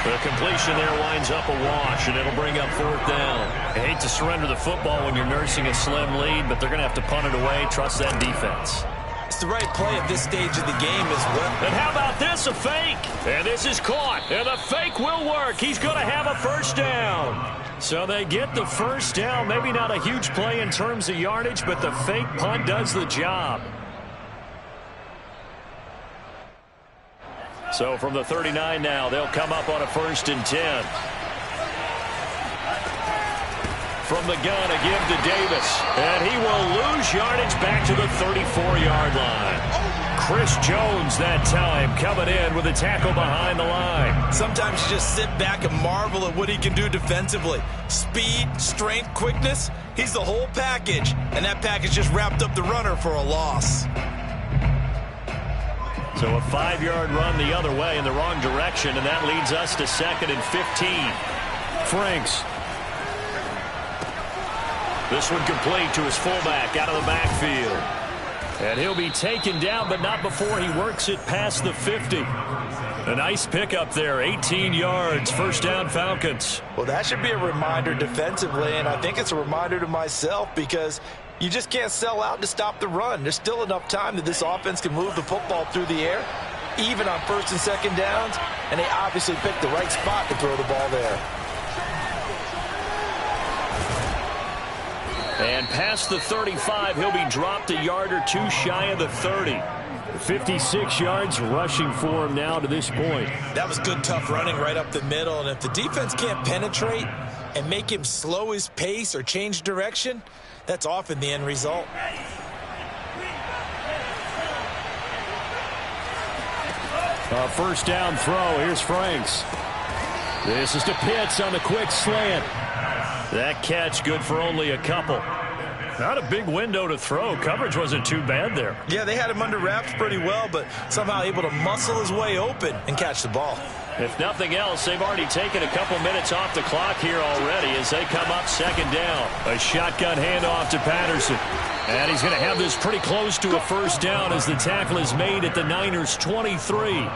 The completion there winds up a wash, and it'll bring up fourth down. I hate to surrender the football when you're nursing a slim lead, but they're going to have to punt it away. Trust that defense. It's the right play at this stage of the game as well. And how about this, a fake? And this is caught, and the fake will work. He's going to have a first down. So they get the first down. Maybe not a huge play in terms of yardage, but the fake punt does the job. So from the 39 now, they'll come up on a 1st and 10. From the gun, a give to Davis. And he will lose yardage back to the 34-yard line. Chris Jones that time coming in with a tackle behind the line. Sometimes you just sit back and marvel at what he can do defensively. Speed, strength, quickness, he's the whole package. And that package just wrapped up the runner for a loss. So a 5-yard run the other way in the wrong direction, and that leads us to 2nd and 15. Franks. This one complete to his fullback out of the backfield. And he'll be taken down, but not before he works it past the 50. A nice pickup there, 18 yards, first down Falcons. Well, that should be a reminder defensively, and I think it's a reminder to myself because you just can't sell out to stop the run. There's still enough time that this offense can move the football through the air, even on 1st and 2nd downs, and they obviously picked the right spot to throw the ball there. And past the 35, he'll be dropped a yard or two shy of the 30. 56 yards rushing for him now to this point. That was good, tough running right up the middle, and if the defense can't penetrate and make him slow his pace or change direction, that's often the end result. A first down throw. Here's Franks. This is to Pitts on the quick slant. That catch good for only a couple. Not a big window to throw. Coverage wasn't too bad there. Yeah, they had him under wraps pretty well, but somehow able to muscle his way open and catch the ball. If nothing else, they've already taken a couple minutes off the clock here already as they come up 2nd down. A shotgun handoff to Patterson. And he's going to have this pretty close to a first down as the tackle is made at the Niners' 23.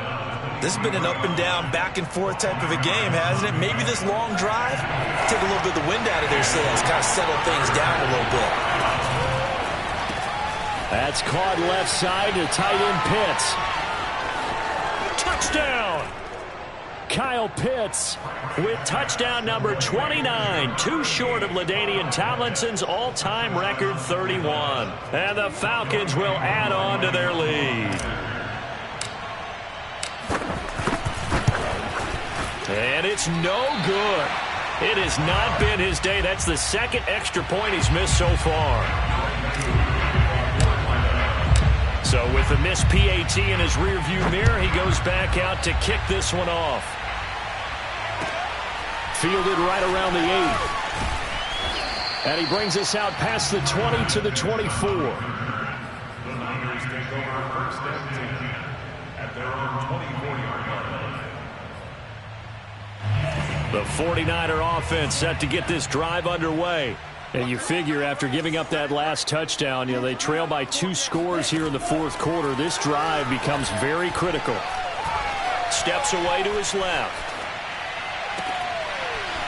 This has been an up and down, back and forth type of a game, hasn't it? Maybe this long drive, take a little bit of the wind out of their sails, kind of settle things down a little bit. That's caught left side to tight end Pitts. Touchdown! Kyle Pitts with touchdown number 29, too short of LaDainian Tomlinson's all-time record 31. And the Falcons will add on to their lead. And it's no good. It has not been his day. That's the 2nd extra point he's missed so far. So with the missed PAT in his rearview mirror, he goes back out to kick this one off. Fielded right around the 8. And he brings us out past the 20 to the 24. The Niners take over 1st and 10 at their own 24-yard line. The 49er offense set to get this drive underway. And you figure after giving up that last touchdown, they trail by 2 scores here in the 4th quarter. This drive becomes very critical. Steps away to his left.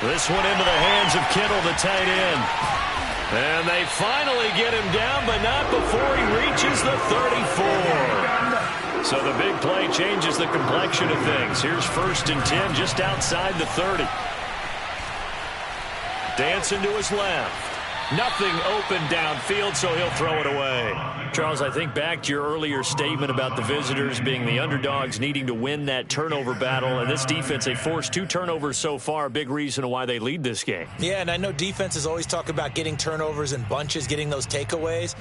This one into the hands of Kittle, the tight end. And they finally get him down, but not before he reaches the 34. So the big play changes the complexion of things. Here's 1st and 10 just outside the 30. Dancing to his left. Nothing open downfield, so he'll throw it away. Charles, I think back to your earlier statement about the visitors being the underdogs needing to win that turnover battle. And this defense, they forced 2 turnovers so far, a big reason why they lead this game. Yeah, and I know defenses always talk about getting turnovers in bunches, getting those takeaways.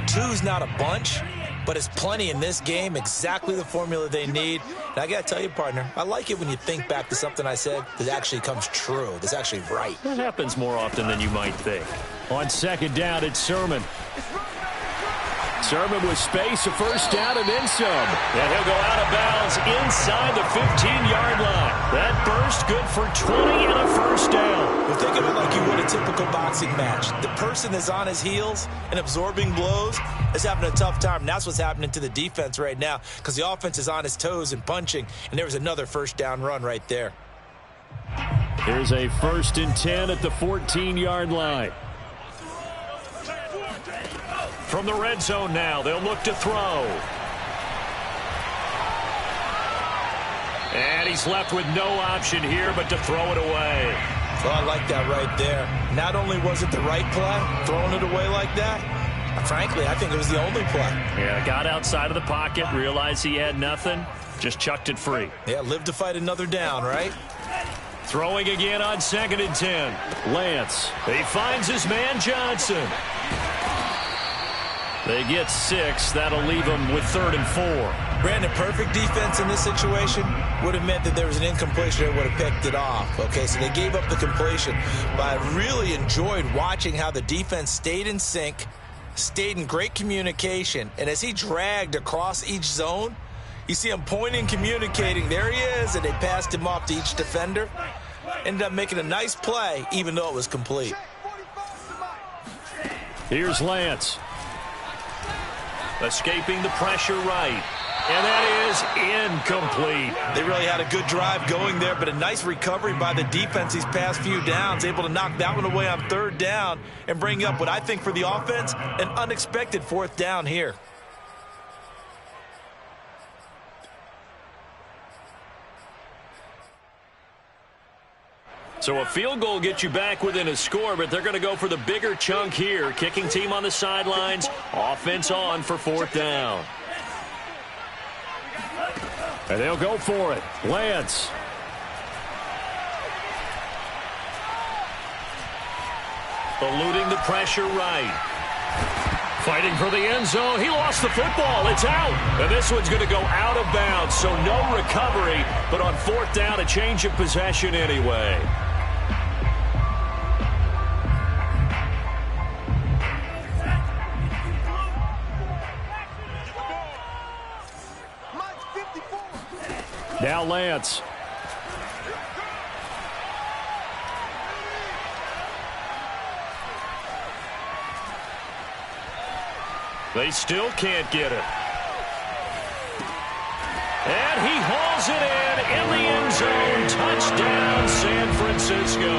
2's not a bunch, but it's plenty in this game, exactly the formula they need. And I got to tell you, partner, I like it when you think back to something I said that actually comes true, that's actually right. That happens more often than you might think. On second down, it's Sermon. Sermon with space, a first down, and then some. And he'll go out of bounds inside the 15-yard line. That burst good for 20 and a first down. Well, think of it like you would a typical boxing match. The person that's on his heels and absorbing blows is having a tough time. And that's what's happening to the defense right now because the offense is on his toes and punching. And there was another first down run right there. Here's a 1st and 10 at the 14-yard line. From the red zone now, they'll look to throw. And he's left with no option here but to throw it away. Well, I like that right there. Not only was it the right play, throwing it away like that, frankly, I think it was the only play. Yeah, got outside of the pocket, realized he had nothing, just chucked it free. Yeah, live to fight another down, right? Throwing again on 2nd and 10. Lance. He finds his man Johnson. They get 6. That'll leave them with 3rd and 4. Brandon, perfect defense in this situation would have meant that there was an incompletion that would have picked it off. Okay, so they gave up the completion. But I really enjoyed watching how the defense stayed in sync, stayed in great communication. And as he dragged across each zone, you see him pointing, communicating. There he is, and they passed him off to each defender. Ended up making a nice play, even though it was complete. Here's Lance. Escaping the pressure right. And that is incomplete. They really had a good drive going there, but a nice recovery by the defense these past few downs, able to knock that one away on 3rd down and bring up what I think for the offense, an unexpected 4th down here. So a field goal gets you back within a score, but they're going to go for the bigger chunk here. Kicking team on the sidelines, offense on for 4th down. And they'll go for it. Lance. Eluding the pressure right. Fighting for the end zone. He lost the football. It's out. And this one's going to go out of bounds, so no recovery. But on 4th down, a change of possession anyway. Now Lance. They still can't get it. And he hauls it in the end zone. Touchdown, San Francisco.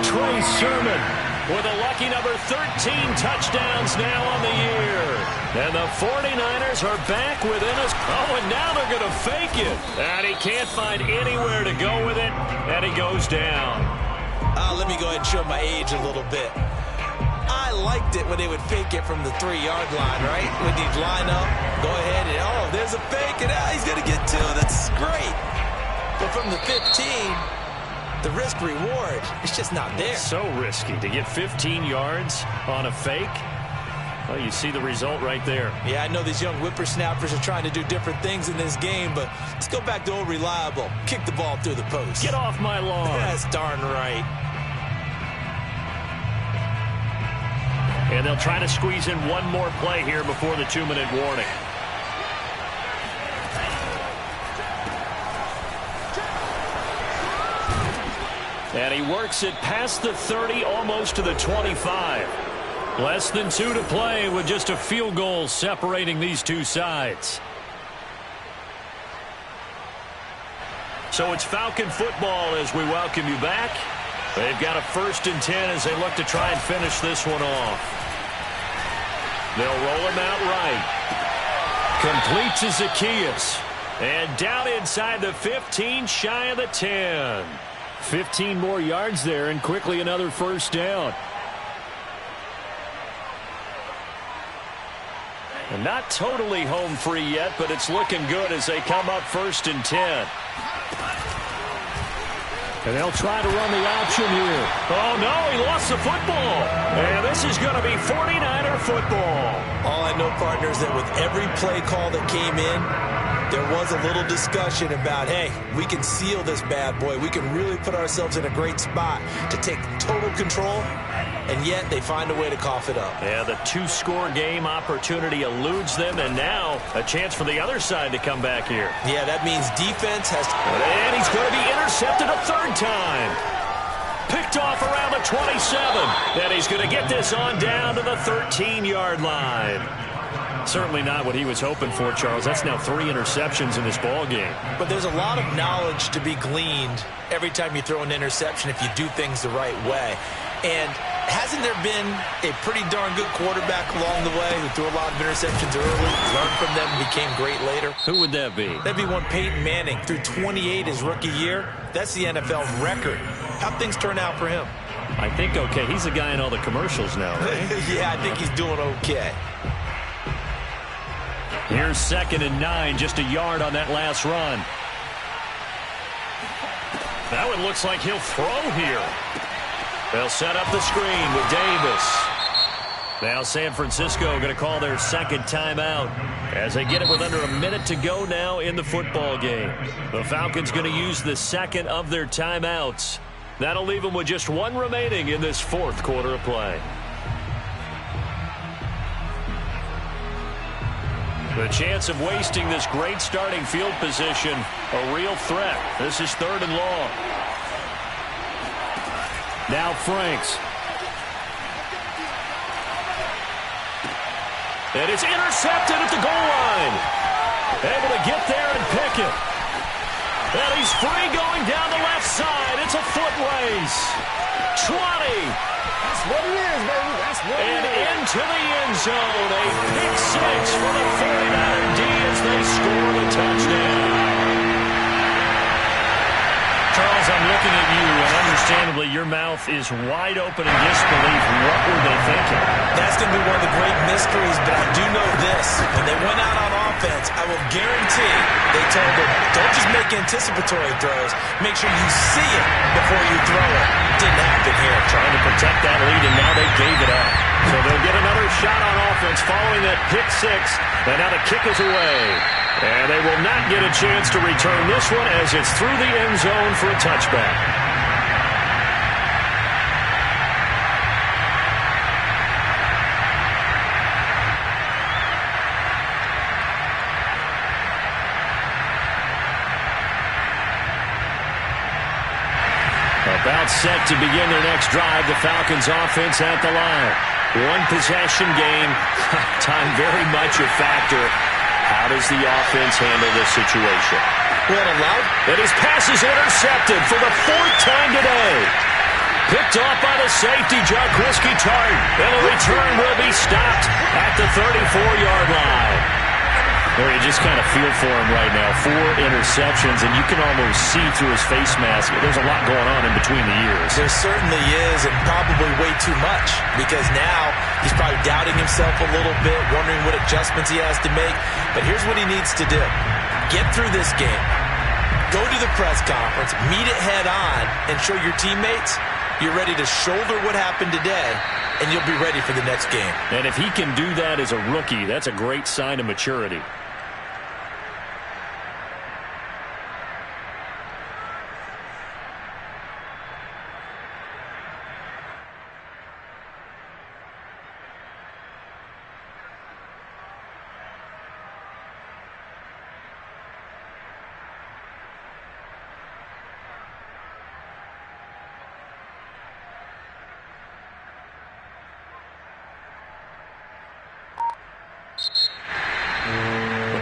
Trey Sermon with a lucky number 13 touchdowns now on the year. And the 49ers are back within us. Oh, and now they're going to fake it. And he can't find anywhere to go with it. And he goes down. Let me go ahead and show my age a little bit. I liked it when they would fake it from the 3-yard line, right? When you'd line up, go ahead and, oh, there's a fake, and he's going to get 2. That's great. But from the 15, the risk-reward, it's just not there. So risky to get 15 yards on a fake. Well, you see the result right there. Yeah, I know these young whippersnappers are trying to do different things in this game, but let's go back to old reliable. Kick the ball through the post. Get off my lawn. That's darn right. And they'll try to squeeze in one more play here before the 2-minute warning. And he works it past the 30, almost to the 25. Less than 2 to play with just a field goal separating these two sides. So it's Falcon football as we welcome you back. They've got a 1st and 10 as they look to try and finish this one off. They'll roll him out right. Complete to Zacchaeus. And down inside the 15, shy of the 10. 15 more yards there, and quickly another 1st down. And not totally home free yet, but it's looking good as they come up 1st and 10. And they'll try to run the option here. Oh, no, he lost the football. And this is going to be 49er football. All I know, partner, is that with every play call that came in, there was a little discussion about, hey, we can seal this bad boy. We can really put ourselves in a great spot to take total control, and yet they find a way to cough it up. Yeah, the 2-score game opportunity eludes them, and now a chance for the other side to come back here. Yeah, that means defense has to... And he's going to be intercepted a 3rd time. Picked off around the 27. And he's going to get this on down to the 13-yard line. Certainly not what he was hoping for, Charles. That's now 3 interceptions in this ball game. But there's a lot of knowledge to be gleaned every time you throw an interception if you do things the right way. And hasn't there been a pretty darn good quarterback along the way who threw a lot of interceptions early, learned from them, and became great later? Who would that be? That'd be one Peyton Manning. Threw 28 his rookie year. That's the NFL record. How'd things turn out for him? I think okay. He's the guy in all the commercials now, right? Yeah, I think he's doing okay. Here's 2nd and 9, just a yard on that last run. That one looks like he'll throw here. They'll set up the screen with Davis. Now San Francisco going to call their 2nd timeout as they get it with under a minute to go now in the football game. The Falcons going to use the 2nd of their timeouts. That'll leave them with just 1 remaining in this 4th quarter of play. The chance of wasting this great starting field position, a real threat. This is 3rd and long. Now Franks. And it's intercepted at the goal line. Able to get there and pick it. And he's free going down the left side. It's a foot race. 20. That's what it is, baby. That's what it is. And into the end zone. A pick 6 for the 49er D as they score the touchdown. Charles, I'm looking at you, and understandably, your mouth is wide open in disbelief. What were they thinking? That's going to be one of the great mysteries, but I do know this. When they went out on offense, I will guarantee they told them, don't just make anticipatory throws. Make sure you see it before you throw it. Didn't happen here. Trying to protect that lead, and now they gave it up. So they'll get another shot on offense following that pick 6, and now the kick is away. And they will not get a chance to return this one as it's through the end zone for a touchback. About set to begin their next drive, the Falcons offense at the line. 1 possession game, time very much a factor. How does the offense handle this situation? Well, allowed. And his pass is intercepted for the 4th time today. Picked off by the safety, Jarquiski Tart. And the return will be stopped at the 34-yard line. Well, you just kind of feel for him right now. 4 interceptions, and you can almost see through his face mask. There's a lot going on in between the ears. There certainly is, and probably way too much, because now he's probably doubting himself a little bit, wondering what adjustments he has to make. But here's what he needs to do. Get through this game. Go to the press conference, meet it head on, and show your teammates you're ready to shoulder what happened today, and you'll be ready for the next game. And if he can do that as a rookie, that's a great sign of maturity.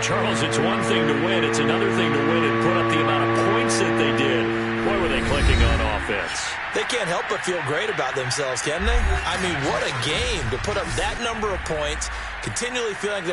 Charles, it's one thing to win. It's another thing to win and put up the amount of points that they did. Boy, were they clicking on offense. They can't help but feel great about themselves, can they? I mean, what a game to put up that number of points, continually feeling like they're